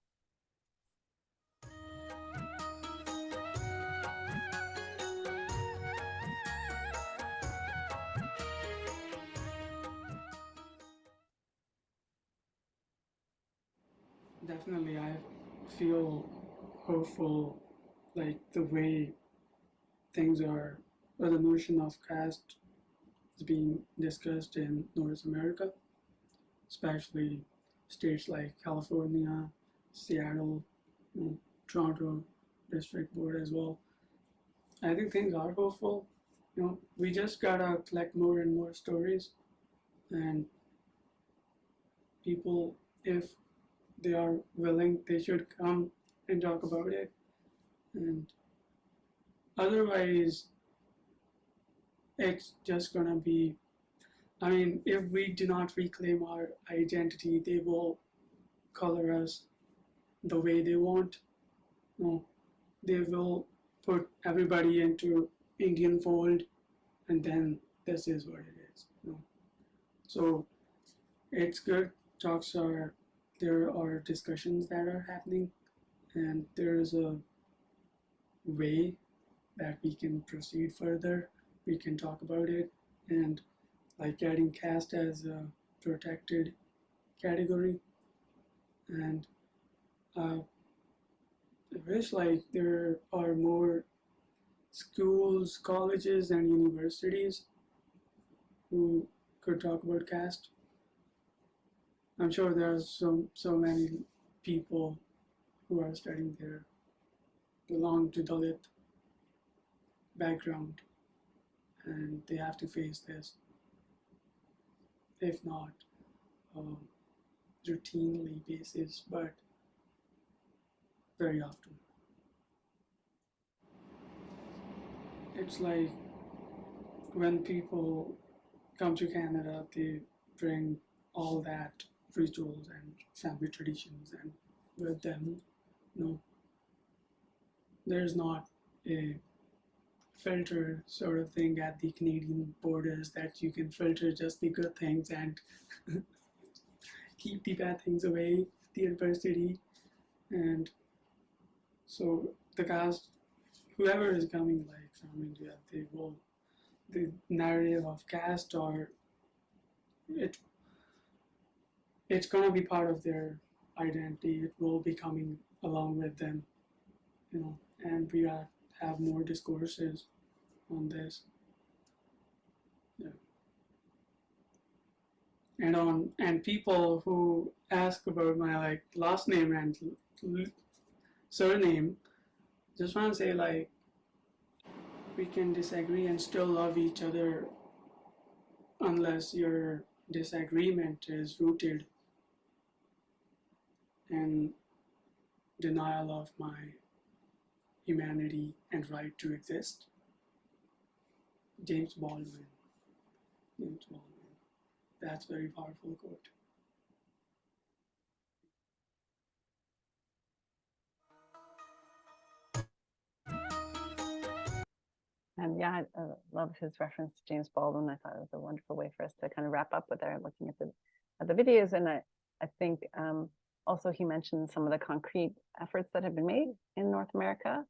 Speaker 9: Definitely, I feel hopeful, like the way things are, or the notion of caste is being discussed in North America, especially states like California, Seattle, Toronto District Board as well. I think things are hopeful. We just gotta collect more and more stories, and people, if they are willing, they should come and talk about it. And otherwise, it's just gonna be, if we do not reclaim our identity, they will color us the way they want. They will put everybody into Indian fold, and then this is what it is. So it's good. There are discussions that are happening, and there is a way that we can proceed further. We can talk about it, and like adding caste as a protected category. And I wish like there are more schools, colleges, and universities who could talk about caste. I'm sure there are so many people who are studying there belong to Dalit background, and they have to face this, if not routinely basis, but very often. It's like when people come to Canada, they bring all that rituals and family traditions and with them, there's not a filter sort of thing at the Canadian borders that you can filter just the good things and keep the bad things away, the adversity. And so the caste, whoever is coming like from India, they will, the narrative of caste, or it's gonna be part of their identity. It will be coming along with them, and we have more discourses on this. Yeah. And people who ask about my last name and surname, just want to say we can disagree and still love each other unless your disagreement is rooted in denial of my humanity and right to exist. James Baldwin. That's a very powerful quote.
Speaker 2: And yeah, I love his reference to James Baldwin. I thought it was a wonderful way for us to kind of wrap up with there, looking at the videos. And I think also he mentioned some of the concrete efforts that have been made in North America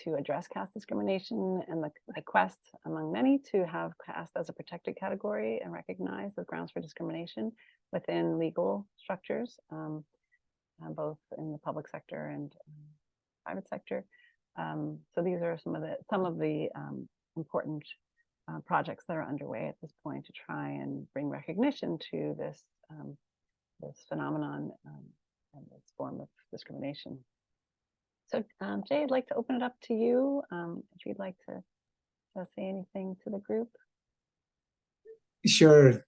Speaker 2: to address caste discrimination, and the quest among many to have caste as a protected category and recognized as grounds for discrimination within legal structures, both in the public sector and private sector. So these are some of the important projects that are underway at this point to try and bring recognition to this phenomenon and this form of discrimination. So Jay, I'd like to open it up to you if you'd like to say anything to the group.
Speaker 6: Sure.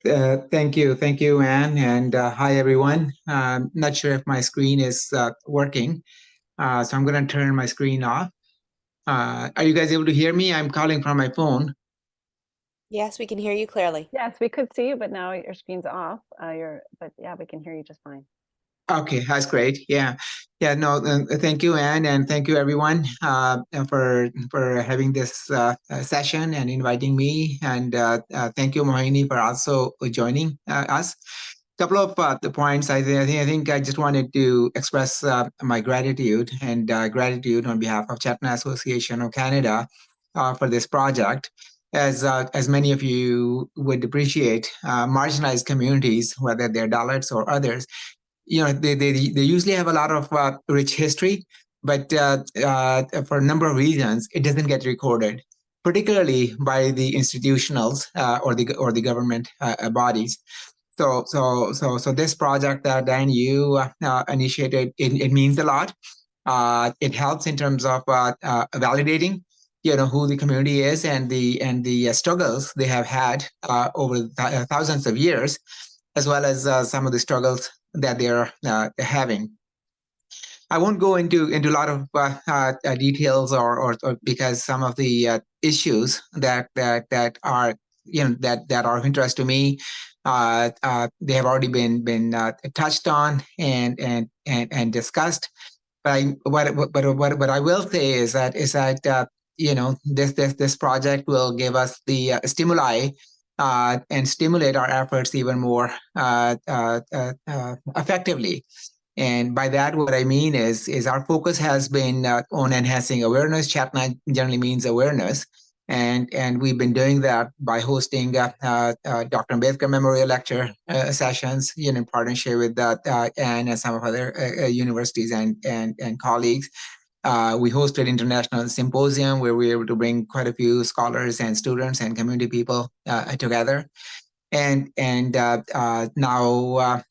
Speaker 6: Thank you, Anne, and hi everyone. Not sure if my screen is working, so I'm going to turn my screen off. Are you guys able to hear me? I'm calling from my phone.
Speaker 1: Yes, we can hear you clearly.
Speaker 2: Yes, we could see you, but now your screen's off. But yeah, we can hear you just fine.
Speaker 6: Okay, that's great. Yeah. No, thank you, Anne, and thank you everyone for having this session and inviting me. And thank you, Mohini, for also joining us. A couple of the points. I think I just wanted to express my gratitude and gratitude on behalf of Chetna Association of Canada for this project. As many of you would appreciate, marginalized communities, whether they're Dalits or others, they usually have a lot of rich history, but for a number of reasons, it doesn't get recorded, particularly by the institutionals or the government bodies. So this project that Dan, you initiated, it means a lot. It helps in terms of validating, who the community is and the struggles they have had over thousands of years, as well as some of the struggles that they're having. I won't go into a lot of details or because some of the issues that are that are of interest to me, they have already been touched on and discussed. But what I will say is that this project will give us the stimuli and stimulate our efforts even more effectively. And by that, what I mean is our focus has been on enhancing awareness. Chetna generally means awareness. And we've been doing that by hosting Dr. Ambedkar Memorial Lecture sessions in partnership with Anne and some of other universities and colleagues. We hosted international symposium where we were able to bring quite a few scholars and students and community people together. And now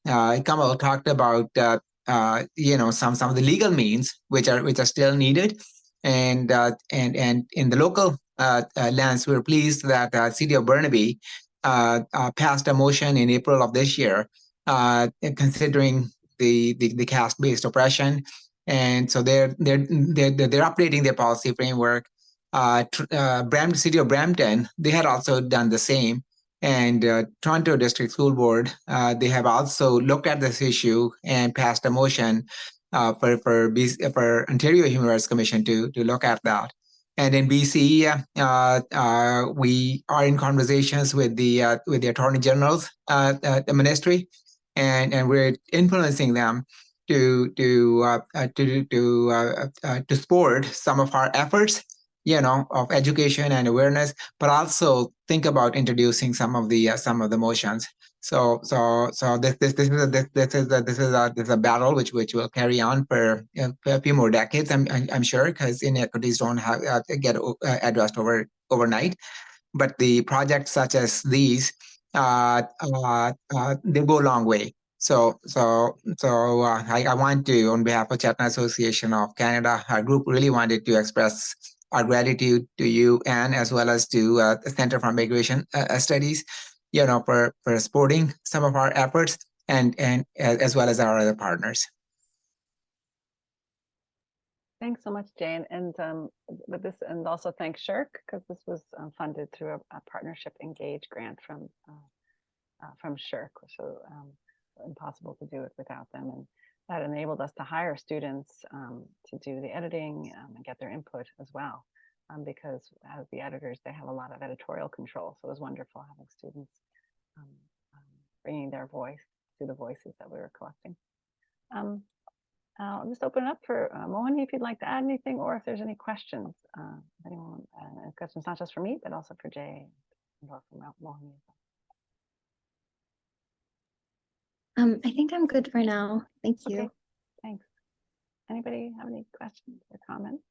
Speaker 6: Kamal talked about some of the legal means which are still needed. And in the local lands, we're pleased that City of Burnaby passed a motion in April of this year, considering the caste-based oppression, and so they're updating their policy framework. City of Brampton, they had also done the same, and Toronto District School Board, they have also looked at this issue and passed a motion for Ontario Human Rights Commission to look at that. And in BC, we are in conversations with the Attorney General's the ministry, and we're influencing them to support some of our efforts, of education and awareness, but also think about introducing some of the motions. So this is a battle which will carry on for a few more decades. I'm sure, because inequities don't get addressed overnight. But the projects such as these, they go a long way. So I want to, on behalf of Chetna Association of Canada, our group really wanted to express our gratitude to you, Anne, as well as to the Center for Migration Studies, for supporting some of our efforts, and as well as our other partners.
Speaker 2: Thanks so much, Jane. And with this, and also thanks SSHRC, because this was funded through a partnership engage grant from SSHRC. So impossible to do it without them. And that enabled us to hire students to do the editing and get their input as well. Because as the editors, they have a lot of editorial control. So it was wonderful having students bringing their voice to the voices that we were collecting. I'll just open it up for Mohini, if you'd like to add anything, or if there's any questions. Anyone, questions not just for me, but also for Jay and for Mohini.
Speaker 3: I think I'm good for now. Thank you.
Speaker 2: Okay, thanks. Anybody have any questions or comments?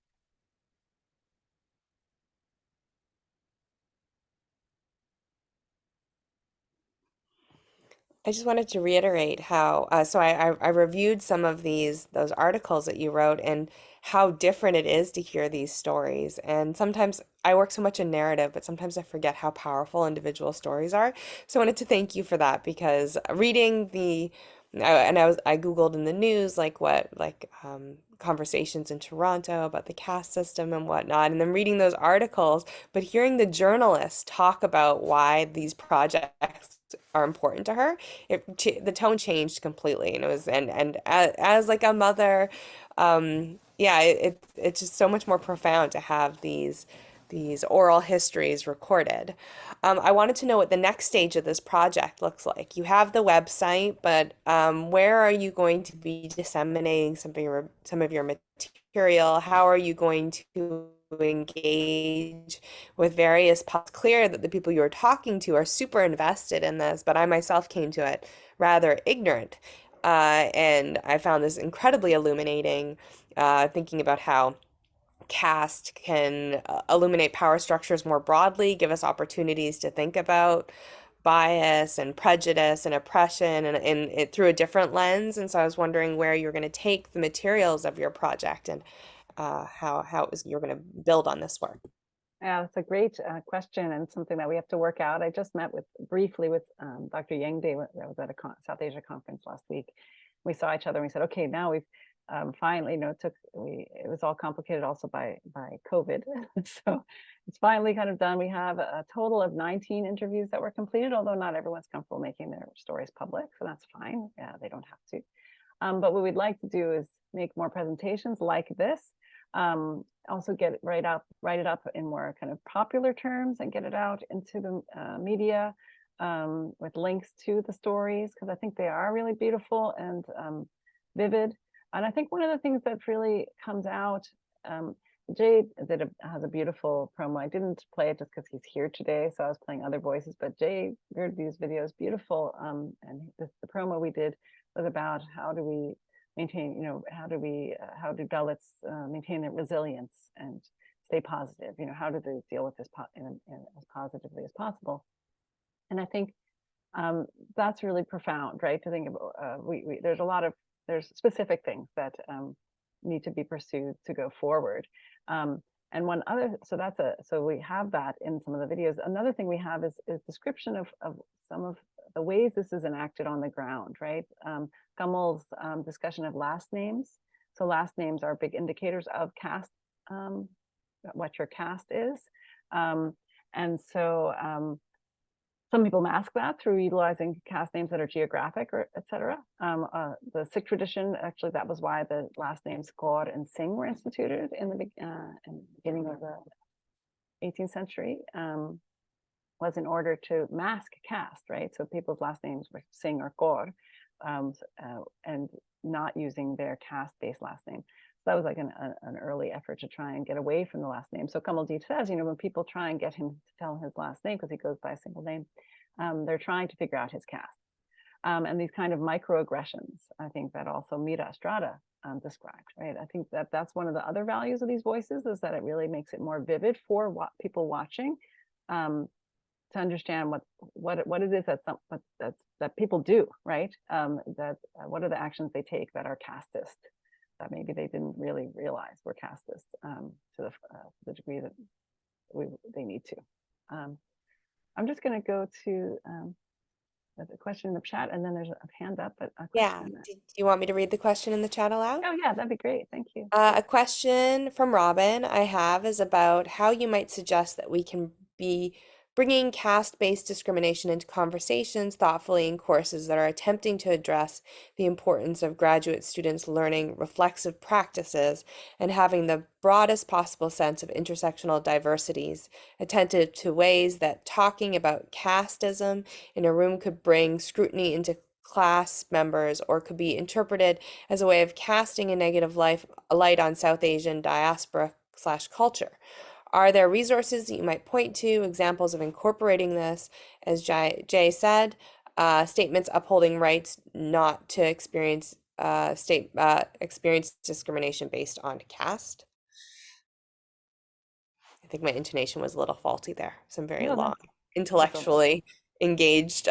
Speaker 1: I just wanted to reiterate how, so I reviewed some of those articles that you wrote, and how different it is to hear these stories. And sometimes I work so much in narrative, but sometimes I forget how powerful individual stories are. So I wanted to thank you for that, because reading I Googled in the news, like conversations in Toronto about the caste system and whatnot, and then reading those articles, but hearing the journalists talk about why these projects are important to her, the tone changed completely. And it was, and as like a mother, yeah, it's just so much more profound to have these oral histories recorded. I wanted to know what the next stage of this project looks like. You have the website, but where are you going to be disseminating some of your material? How are you going to engage with various clear that the people you're talking to are super invested in this, but I myself came to it rather ignorant. And I found this incredibly illuminating, thinking about how caste can illuminate power structures more broadly, give us opportunities to think about bias and prejudice and oppression and through a different lens. And so I was wondering where you're going to take the materials of your project, and how you're going to build on this work.
Speaker 2: Yeah, that's a great question, and something that we have to work out. I just met briefly with Dr. Yengde. I was at a South Asia conference last week. We saw each other and we said, okay, now we've finally, it was all complicated also by COVID. So it's finally kind of done. We have a total of 19 interviews that were completed, although not everyone's comfortable making their stories public, so that's fine. Yeah, they don't have to. But what we'd like to do is make more presentations like this. Also write it up in more kind of popular terms and get it out into the media with links to the stories, because I think they are really beautiful and vivid. And I think one of the things that really comes out, Jay has a beautiful promo. I didn't play it just because he's here today, so I was playing other voices, but Jay Birdi's video is beautiful. And the promo we did was about how do we maintain, how do Dalits maintain their resilience and stay positive? How do they deal with this as positively as possible? And I think that's really profound, right? To think about, there's specific things that need to be pursued to go forward. And one other, so we have that in some of the videos. Another thing we have is description of some of the ways this is enacted on the ground, right? Kamal's discussion of last names. So last names are big indicators of caste, what your caste is. And so some people mask that through utilizing caste names that are geographic or et cetera. The Sikh tradition, actually, that was why the last names Kaur and Singh were instituted in the beginning of the 18th century, was in order to mask caste, right? So people's last names were Singh or Kaur, and not using their caste-based last name. So that was like an early effort to try and get away from the last name. So Kamaldeep says, when people try and get him to tell his last name, because he goes by a single name, they're trying to figure out his caste. And these kind of microaggressions, I think that also Mira Estrada described, right? I think that that's one of the other values of these voices, is that it really makes it more vivid for people watching, to understand what it is that people do, right? What are the actions they take that are casteist, that maybe they didn't really realize were casteist, to the degree that they need to. I'm just going to go to the question in the chat, and then there's a hand up. But a
Speaker 1: Yeah.
Speaker 2: question
Speaker 1: Do you want me to read the question in the chat aloud?
Speaker 2: Oh yeah, that'd be great. Thank you.
Speaker 1: A question from Robin I have is about how you might suggest that we can be bringing caste-based discrimination into conversations thoughtfully in courses that are attempting to address the importance of graduate students learning reflexive practices and having the broadest possible sense of intersectional diversities, attentive to ways that talking about casteism in a room could bring scrutiny into class members or could be interpreted as a way of casting a negative light on South Asian diaspora/culture. Are there resources that you might point to, examples of incorporating this, as Jay said, statements upholding rights not to experience discrimination based on caste? I think my intonation was a little faulty there. Some very
Speaker 2: No,
Speaker 1: long,
Speaker 2: that's
Speaker 1: intellectually engaged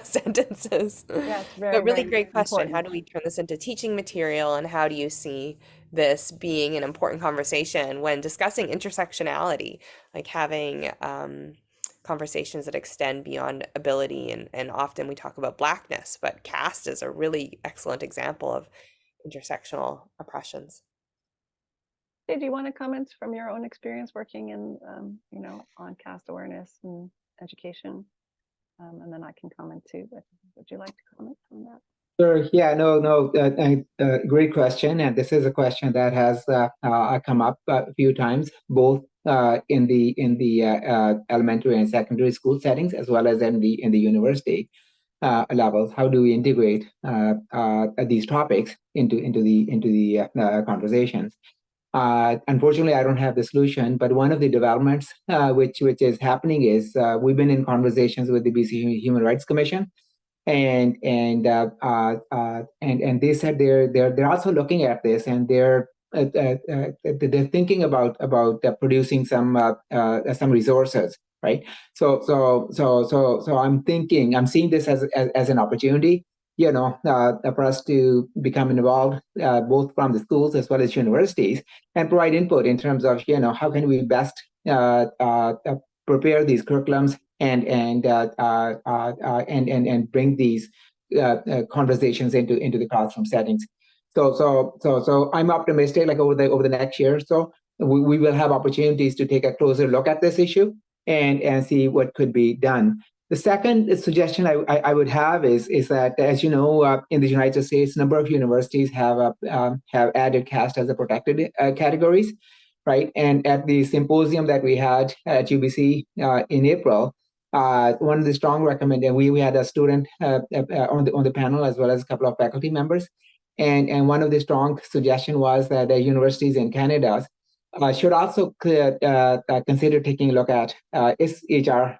Speaker 1: sentences.
Speaker 2: Yeah, it's
Speaker 1: But
Speaker 2: very,
Speaker 1: really
Speaker 2: very
Speaker 1: great question. How
Speaker 2: important.
Speaker 1: do we turn this into teaching material, and how do you see this being an important conversation when discussing intersectionality, like having conversations that extend beyond ability, and often we talk about Blackness, but caste is a really excellent example of intersectional oppressions.
Speaker 2: Hey, do you want to comment from your own experience working in, on caste awareness and education? And then I can comment too, but would you like to comment on that?
Speaker 6: Sure. Yeah, no, great question. And this is a question that has come up a few times, both in the elementary and secondary school settings, as well as in the university levels. How do we integrate these topics into the conversations? Unfortunately, I don't have the solution, but one of the developments which is happening is we've been in conversations with the BC Human Rights Commission, and they said they're also looking at this, and they're thinking about producing some resources, right? So I'm seeing this as an opportunity, for us to become involved, both from the schools as well as universities, and provide input in terms of, how can we best prepare these curriculums and bring these conversations into the classroom settings. So I'm optimistic, like over the next year or so, we will have opportunities to take a closer look at this issue and see what could be done. The second suggestion I would have is that, as you know, in the United States, a number of universities have added caste as a protected categories, right? And at the symposium that we had at UBC in April, one of the strong recommended, we had a student on the panel, as well as a couple of faculty members, and one of the strong suggestion was that universities in Canada should also consider taking a look at its HR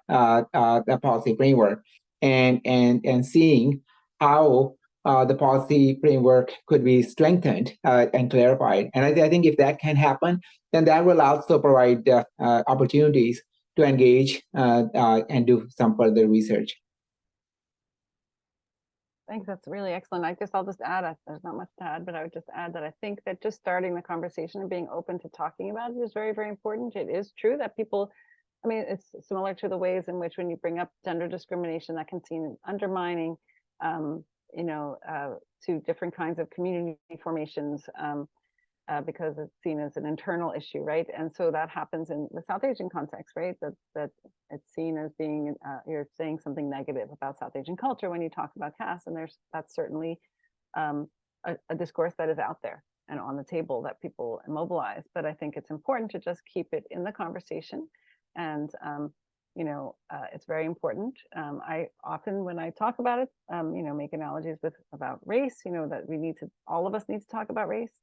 Speaker 6: policy framework and seeing how the policy framework could be strengthened and clarified. And I think if that can happen, then that will also provide opportunities to engage and do some further research.
Speaker 2: Thanks. That's really excellent. I'll just add, there's not much to add, but I would just add that I think that just starting the conversation and being open to talking about it is very, very important. It is true that people, I mean, it's similar to the ways in which when you bring up gender discrimination, that can seem undermining, to different kinds of community formations, because it's seen as an internal issue, right? And so that happens in the South Asian context, right? That it's seen as being, you're saying something negative about South Asian culture when you talk about caste, and that's certainly a discourse that is out there and on the table that people mobilize. But I think it's important to just keep it in the conversation, and it's very important. I often, when I talk about it, make analogies about race. That all of us need to talk about race.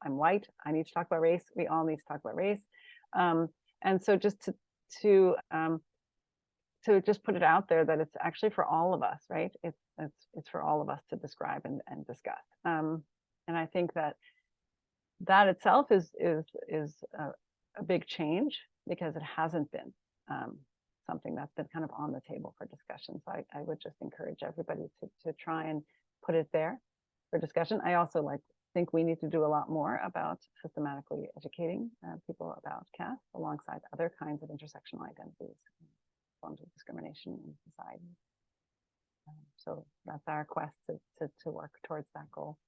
Speaker 2: I'm white. I need to talk about race. We all need to talk about race. And so just to just put it out there that it's actually for all of us, right? It's for all of us to describe and discuss. And I think that itself is a big change, because it hasn't been something that's been kind of on the table for discussion. So I would just encourage everybody to try and put it there for discussion. I also think we need to do a lot more about systematically educating people about caste alongside other kinds of intersectional identities, forms of discrimination in society. So that's our quest to work towards that goal.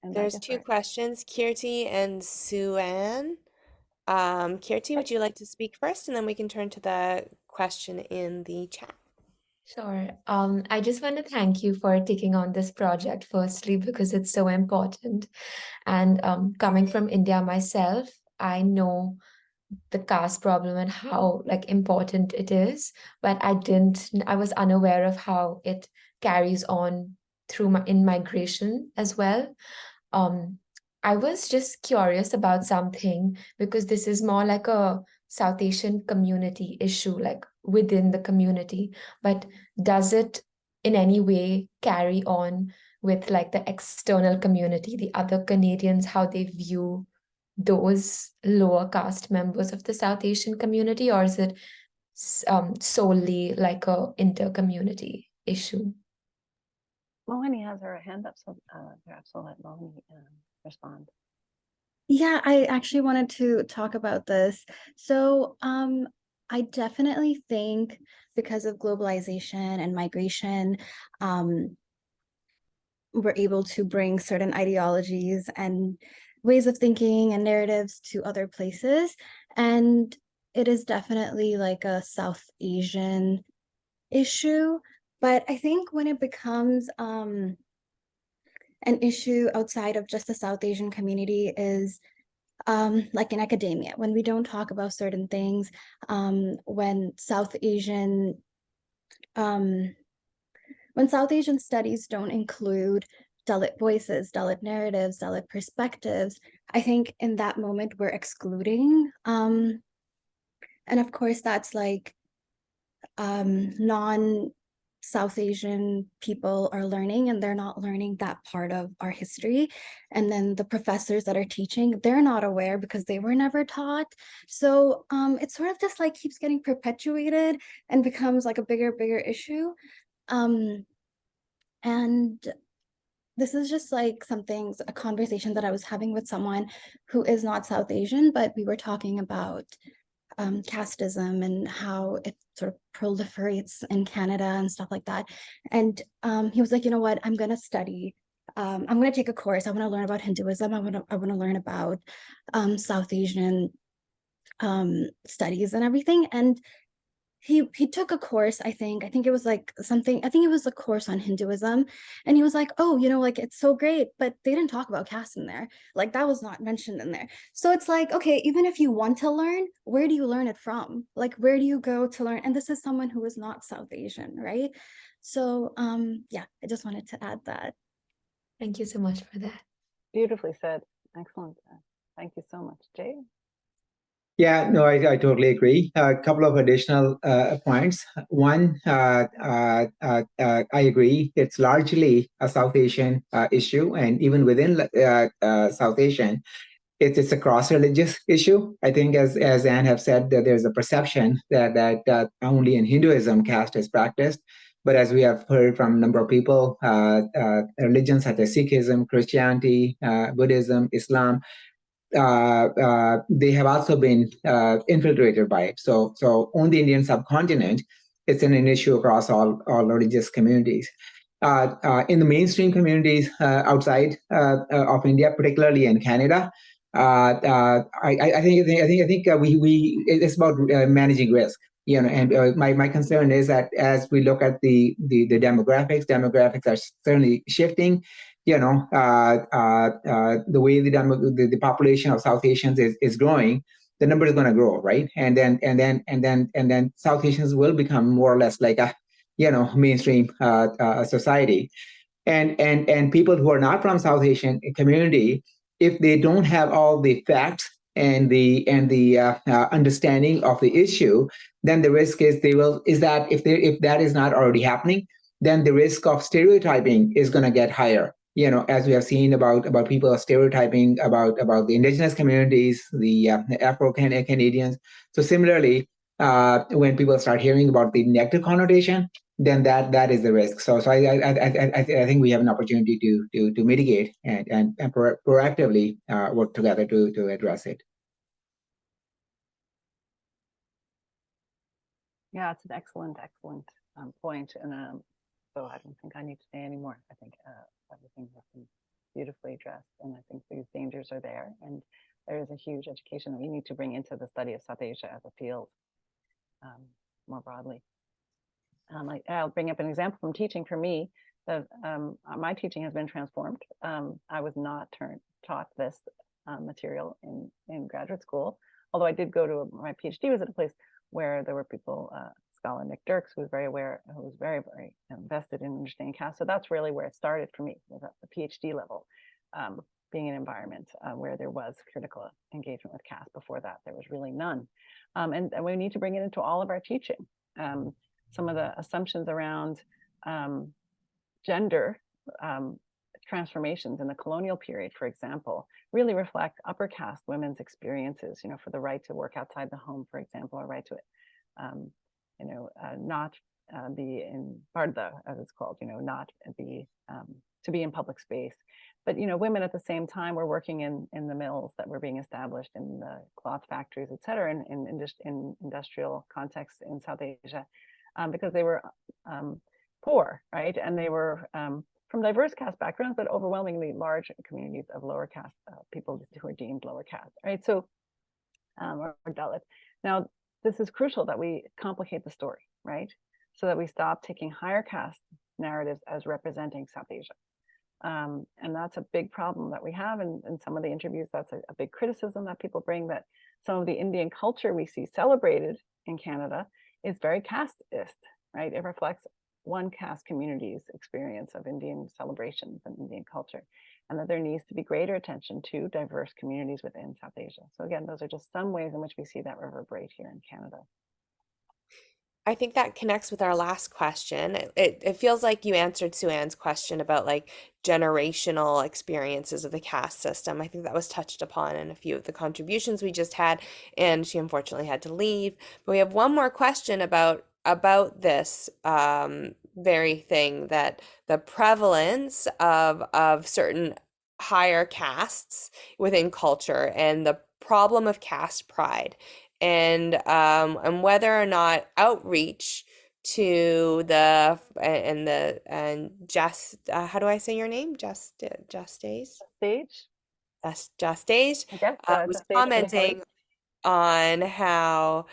Speaker 1: There's two questions, Kirti and Suan. Kirti, would you like to speak first, and then we can turn to the question in the chat?
Speaker 10: Sure. I just want to thank you for taking on this project, firstly, because it's so important. And coming from India myself, I know the caste problem and how important it is, but I was unaware of how it carries on in migration as well. I was just curious about something, because this is more like a South Asian community issue, within the community, but does it in any way carry on with the external community, the other Canadians, how they view those lower caste members of the South Asian community, or is it solely a inter-community issue?
Speaker 2: Mohini has her hand up, so perhaps I'll let Mohini respond.
Speaker 3: Yeah, I actually wanted to talk about this. So I definitely think because of globalization and migration, we're able to bring certain ideologies and ways of thinking and narratives to other places. And it is definitely a South Asian issue. But I think when it becomes an issue outside of just the South Asian community is in academia, when we don't talk about certain things, when South Asian studies don't include Dalit voices, Dalit narratives, Dalit perspectives, I think in that moment we're excluding. And of course, that's non-South Asian people are learning, and they're not learning that part of our history. And then the professors that are teaching, they're not aware because they were never taught. So it sort of just keeps getting perpetuated and becomes a bigger issue. And this is just a conversation that I was having with someone who is not South Asian, but we were talking about casteism and how it sort of proliferates in Canada and stuff like that. And he was like, you know what, I'm going to study. I'm going to take a course. I want to learn about Hinduism. I want to learn about South Asian studies and everything. And he took a course, I think it was it was a course on Hinduism, and he was like, oh, it's so great, but they didn't talk about caste in there. That was not mentioned in there. So it's okay, even if you want to learn, where do you learn it from? Where do you go to learn? And this is someone who is not South Asian, right? So yeah, I just wanted to add that.
Speaker 10: Thank you so much for that.
Speaker 2: Beautifully said. Excellent. Thank you so much. Jay?
Speaker 6: Yeah, no, I totally agree. A couple of additional points. One, I agree. It's largely a South Asian issue, and even within South Asian, it's a cross-religious issue. I think, as Anne have said, that there's a perception that only in Hinduism caste is practiced. But as we have heard from a number of people, religions such as Sikhism, Christianity, Buddhism, Islam, they have also been infiltrated by it. So on the Indian subcontinent, it's an issue across all religious communities. In the mainstream communities outside of India, particularly in Canada, I think it's about managing risk. And my concern is that as we look at the demographics are certainly shifting. The way the population of South Asians is growing, the number is going to grow, right? And then South Asians will become more or less like a mainstream society. And people who are not from South Asian community, if they don't have all the facts and the understanding of the issue, then the risk is if that is not already happening, then the risk of stereotyping is going to get higher. As we have seen about people stereotyping about the indigenous communities, the Afro-Canadians. So similarly, when people start hearing about the negative connotation, then that is the risk. So I think we have an opportunity to mitigate and proactively work together to address it.
Speaker 2: Yeah, it's an excellent point. And so I don't think I need to say any more. I think everything has been beautifully addressed, and I think these dangers are there, and there is a huge education that we need to bring into the study of South Asia as a field more broadly. I'll bring up an example from teaching. For me, my teaching has been transformed. I was not taught this material in graduate school, although I did go to my PhD was at a place where there were people, scholar Nick Dirks, who was very aware, who was very, very invested in understanding caste. So that's really where it started for me, was at the PhD level, being an environment where there was critical engagement with caste. Before that, there was really none. And we need to bring it into all of our teaching. Some of the assumptions around gender transformations in the colonial period, for example, really reflect upper caste women's experiences, for the right to work outside the home, for example, or right to, not be in Birdi, as it's called, not be, to be in public space. But, women at the same time were working in the mills that were being established, in the cloth factories, et cetera, in industrial contexts in South Asia, because they were poor, right? And they were from diverse caste backgrounds, but overwhelmingly large communities of lower caste people who are deemed lower caste, right? So, or Dalit. Now, this is crucial that we complicate the story, right? So that we stop taking higher caste narratives as representing South Asia. And that's a big problem that we have in some of the interviews. That's a big criticism that people bring, that some of the Indian culture we see celebrated in Canada is very casteist, right? It reflects one caste community's experience of Indian celebrations and Indian culture, and that there needs to be greater attention to diverse communities within South Asia. So again, those are just some ways in which we see that reverberate here in Canada.
Speaker 1: I think that connects with our last question. It feels like you answered Sue-Ann's question about like generational experiences of the caste system. I think that was touched upon in a few of the contributions we just had, and she unfortunately had to leave. But we have one more question about this very thing, that the prevalence of certain higher castes within culture and the problem of caste pride. And whether or not outreach to the just how do I say your name? Justage?
Speaker 2: Stage?
Speaker 1: Justage
Speaker 2: I guess
Speaker 1: was commenting on how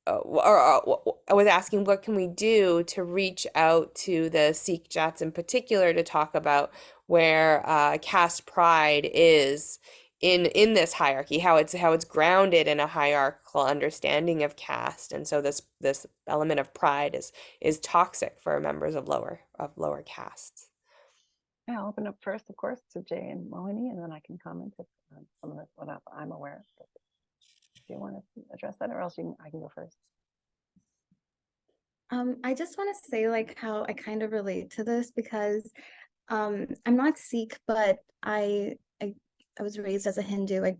Speaker 1: or I was asking what can we do to reach out to the Sikh Jats in particular to talk about where caste pride is in this hierarchy, how it's grounded in a hierarchical understanding of caste, and so this element of pride is toxic for members of lower castes.
Speaker 2: Yeah, I'll open up first, of course, to Jay and Mohini, and then I can comment if some of what I'm aware of. But do you want to address that, or else I can go first?
Speaker 3: I just want to say like how I kind of relate to this, because I'm not Sikh, but I was raised as a Hindu.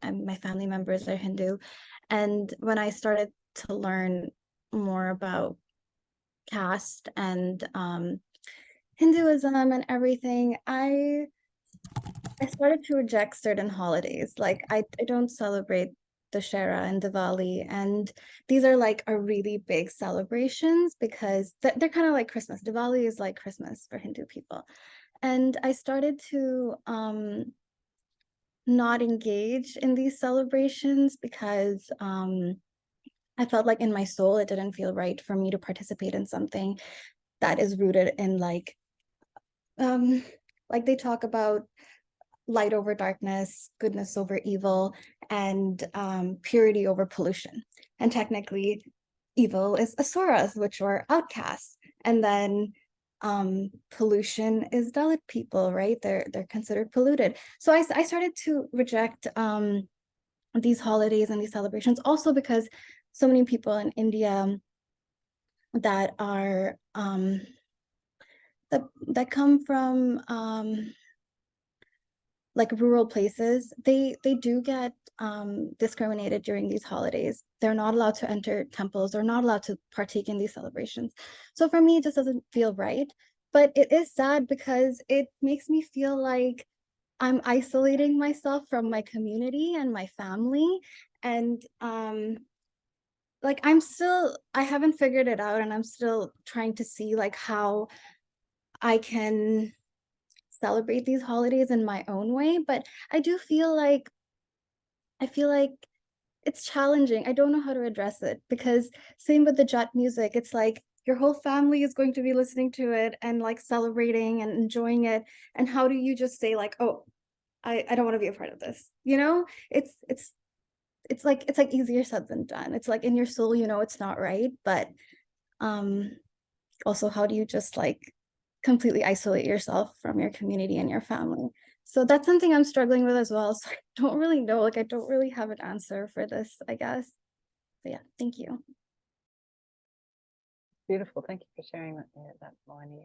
Speaker 3: My family members are Hindu, and when I started to learn more about caste and Hinduism and everything, I started to reject certain holidays. Like I don't celebrate Dashera and Diwali, and these are like are really big celebrations because they're kind of like Christmas. Diwali is like Christmas for Hindu people. And I started to not engage in these celebrations because I felt like in my soul it didn't feel right for me to participate in something that is rooted in like they talk about light over darkness, goodness over evil, and purity over pollution. And technically, evil is asuras, which were outcasts, and then pollution is Dalit people, right? They're considered polluted. So I started to reject these holidays and these celebrations, also because so many people in India that are that come from like rural places, they do get discriminated during these holidays. They're not allowed to enter temples. They're not allowed to partake in these celebrations. So for me, it just doesn't feel right. But it is sad because it makes me feel like I'm isolating myself from my community and my family. And like I haven't figured it out, and I'm still trying to see like how I can celebrate these holidays in my own way. But I feel like it's challenging. I don't know how to address it because same with the Jat music, it's like your whole family is going to be listening to it and like celebrating and enjoying it. And how do you just say like, oh, I don't want to be a part of this? You know, it's like easier said than done. It's like in your soul, you know, it's not right. But also, how do you just like completely isolate yourself from your community and your family? So that's something I'm struggling with as well. So I don't really know, like I don't really have an answer for this, I guess. But yeah, thank you.
Speaker 2: Beautiful. Thank you for sharing that Mohini.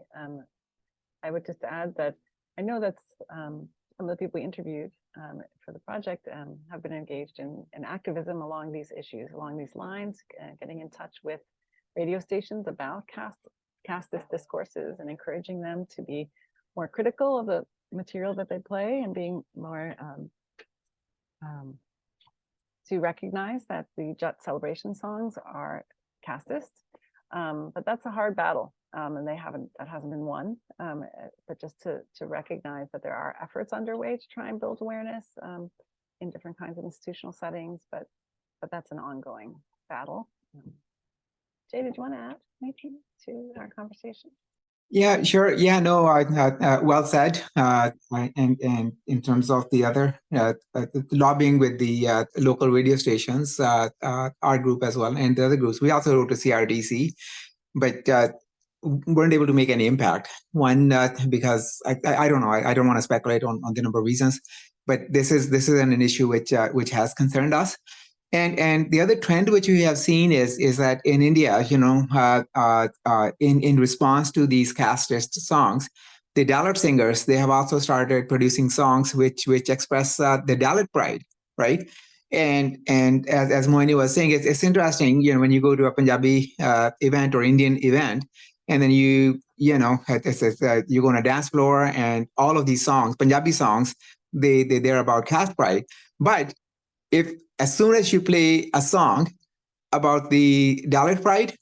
Speaker 2: I would just add that I know that some of the people we interviewed for the project have been engaged in activism along these issues, along these lines, getting in touch with radio stations about casteist discourses and encouraging them to be more critical of the material that they play and being more to recognize that the Jat celebration songs are casteist. But that's a hard battle, and that hasn't been won. But just to recognize that there are efforts underway to try and build awareness in different kinds of institutional settings, but that's an ongoing battle. Jay, did you want to add anything to our conversation?
Speaker 6: Yeah, sure. Yeah, no, well said. And in terms of the other lobbying with the local radio stations, our group as well, and the other groups, we also wrote to CRDC, but weren't able to make any impact. One, because I don't know, I don't want to speculate on the number of reasons, but this is an issue which has concerned us. And the other trend which we have seen is that in India, you know, in response to these casteist songs, the Dalit singers, they have also started producing songs which express the Dalit pride, right? And as Mohini was saying, it's interesting, you know, when you go to a Punjabi event or Indian event, and then you go on a dance floor, and all of these songs, Punjabi songs, they're about caste pride, but if as soon as you play a song about the Dalit pride,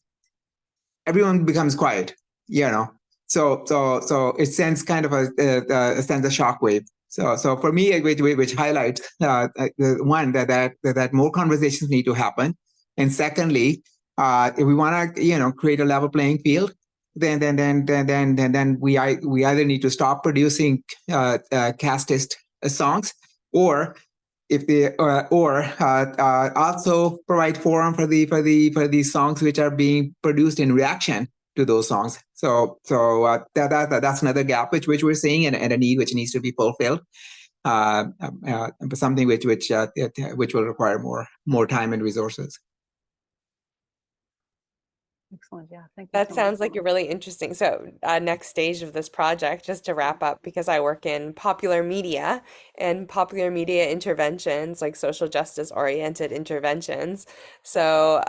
Speaker 6: everyone becomes quiet, you know. So it sends kind of a shockwave. So for me, which highlights one that more conversations need to happen, and secondly, if we want to create a level playing field, then we either need to stop producing casteist songs, or if they also provide forum for these songs which are being produced in reaction to those songs. So that's another gap which we're seeing, and a need which needs to be fulfilled. Something which will require more time and resources.
Speaker 2: Excellent. Yeah. Thank you
Speaker 1: That
Speaker 2: so much.
Speaker 1: sounds like a really interesting. So, next stage of this project, just to wrap up, because I work in popular media and popular media interventions, like social justice oriented interventions. So,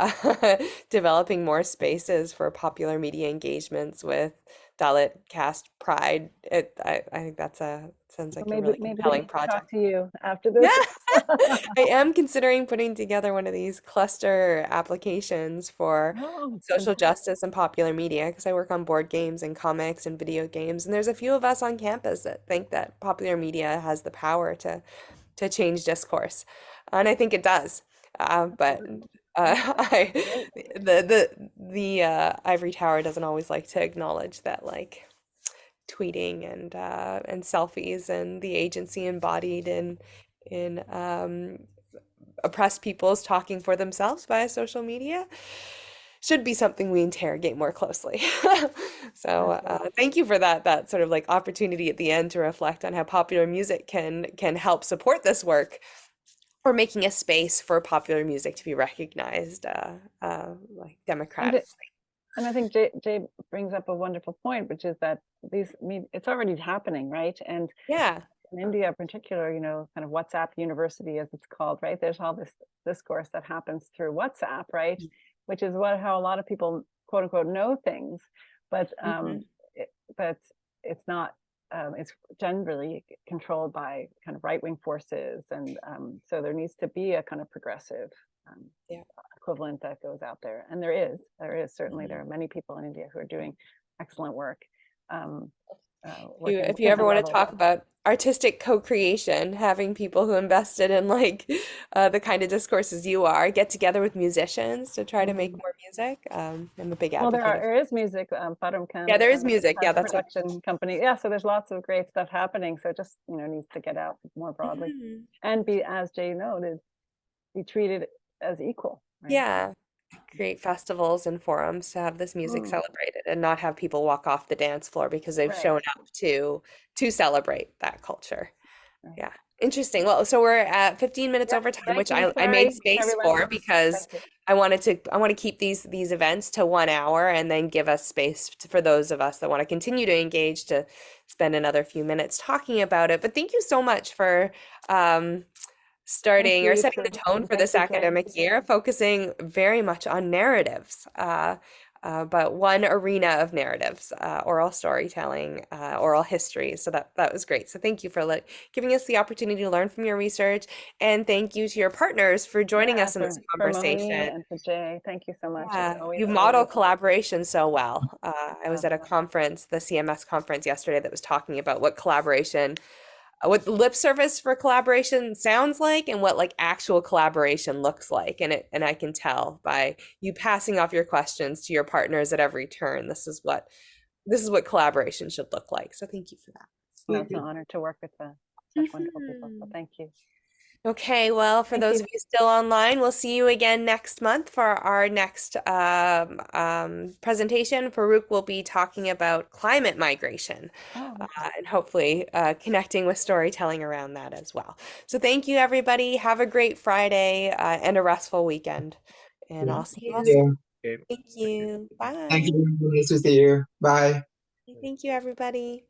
Speaker 1: developing more spaces for popular media engagements with Dalit caste pride. I think sounds
Speaker 2: So
Speaker 1: like a
Speaker 2: maybe
Speaker 1: really
Speaker 2: maybe they
Speaker 1: compelling
Speaker 2: need to talk
Speaker 1: project.
Speaker 2: to you after
Speaker 1: Yeah,
Speaker 2: this.
Speaker 1: I am considering putting together one of these cluster applications for
Speaker 2: Oh,
Speaker 1: social
Speaker 2: fantastic.
Speaker 1: justice and popular media because I work on board games and comics and video games, and there's a few of us on campus that think that popular media has the power to change discourse, and I think it does. But I
Speaker 2: Great.
Speaker 1: the ivory tower doesn't always like to acknowledge that tweeting and selfies and the agency embodied in oppressed peoples talking for themselves via social media should be something we interrogate more closely. So
Speaker 2: Absolutely.
Speaker 1: thank you for that sort of like opportunity at the end to reflect on how popular music can help support this work or making a space for popular music to be recognized like
Speaker 2: And
Speaker 1: democratically.
Speaker 2: and I think Jay brings up a wonderful point, which is that it's already happening, right? And
Speaker 1: Yeah.
Speaker 2: in India in particular, kind of WhatsApp University, as it's called, right? There's all this discourse that happens through WhatsApp, right? Which is how a lot of people, quote unquote, know things, but
Speaker 1: Mhm.
Speaker 2: but it's not. It's generally controlled by kind of right-wing forces, and so there needs to be a kind of progressive
Speaker 1: Yeah.
Speaker 2: equivalent that goes out there, and there is certainly there are many people in India who are doing excellent work. Um, working
Speaker 1: If you ever
Speaker 2: different
Speaker 1: want to
Speaker 2: levels.
Speaker 1: talk about artistic co-creation, having people who invested in the kind of discourses you are get together with musicians to try to make
Speaker 2: Mhm.
Speaker 1: more music. I'm a big
Speaker 2: Well,
Speaker 1: advocate of.
Speaker 2: there is music. Param
Speaker 1: Yeah,
Speaker 2: Khan
Speaker 1: there is music.
Speaker 2: has
Speaker 1: Yeah,
Speaker 2: a
Speaker 1: that's what.
Speaker 2: production company. Yeah, so there's lots of great stuff happening. So it just needs to get out more broadly,
Speaker 1: Mhm.
Speaker 2: and be, as Jay noted, be treated as equal, right?
Speaker 1: Yeah, create festivals and forums to have this music
Speaker 2: Mm,
Speaker 1: celebrated and not have people walk off the dance floor because they've
Speaker 2: right,
Speaker 1: shown up to celebrate that culture.
Speaker 2: right.
Speaker 1: Yeah. Interesting. Well, so we're at 15 minutes
Speaker 2: Yep.
Speaker 1: over time,
Speaker 2: Thank
Speaker 1: which
Speaker 2: you.
Speaker 1: I made
Speaker 2: Sorry,
Speaker 1: space
Speaker 2: everyone.
Speaker 1: for because
Speaker 2: Thank you.
Speaker 1: I want to keep these events to 1 hour and then give us space for those of us that want to continue to engage to spend another few minutes talking about it. But thank you so much for um,
Speaker 2: Thank
Speaker 1: starting or
Speaker 2: you
Speaker 1: setting
Speaker 2: too.
Speaker 1: the tone for
Speaker 2: Thank
Speaker 1: this
Speaker 2: you, Jay.
Speaker 1: academic year, focusing very much on narratives. But one arena of narratives, oral storytelling, oral history. So that was great. So thank you for giving us the opportunity to learn from your research, and thank you to your partners for joining
Speaker 2: Yeah,
Speaker 1: us in this
Speaker 2: for Mohini
Speaker 1: conversation.
Speaker 2: and for Jay. Thank you so much. It's
Speaker 1: Yeah,
Speaker 2: always
Speaker 1: you
Speaker 2: a really
Speaker 1: model collaboration so well. I was
Speaker 2: wow.
Speaker 1: at a conference, the CMS conference yesterday, that was talking about what collaboration, what lip service for collaboration sounds like and what like actual collaboration looks like. And I can tell by you passing off your questions to your partners at every turn. This is what collaboration should look like. So thank you for that.
Speaker 2: Well, it's an honor to work with such wonderful people. So
Speaker 1: Mhm.
Speaker 2: thank you.
Speaker 1: Okay, well, for
Speaker 2: Thank
Speaker 1: those
Speaker 2: you.
Speaker 1: of you still online, we'll see you again next month for our next presentation. Farouk will be talking about climate migration
Speaker 2: Oh,
Speaker 1: and hopefully connecting with storytelling around that as well. So thank you, everybody. Have a great Friday and a restful weekend. And I'll
Speaker 2: thank
Speaker 1: see you all
Speaker 2: you.
Speaker 1: soon.
Speaker 6: Yeah.
Speaker 1: Thank you.
Speaker 6: Thank
Speaker 1: Bye.
Speaker 6: you. Nice to see you. Bye.
Speaker 1: Thank you, everybody.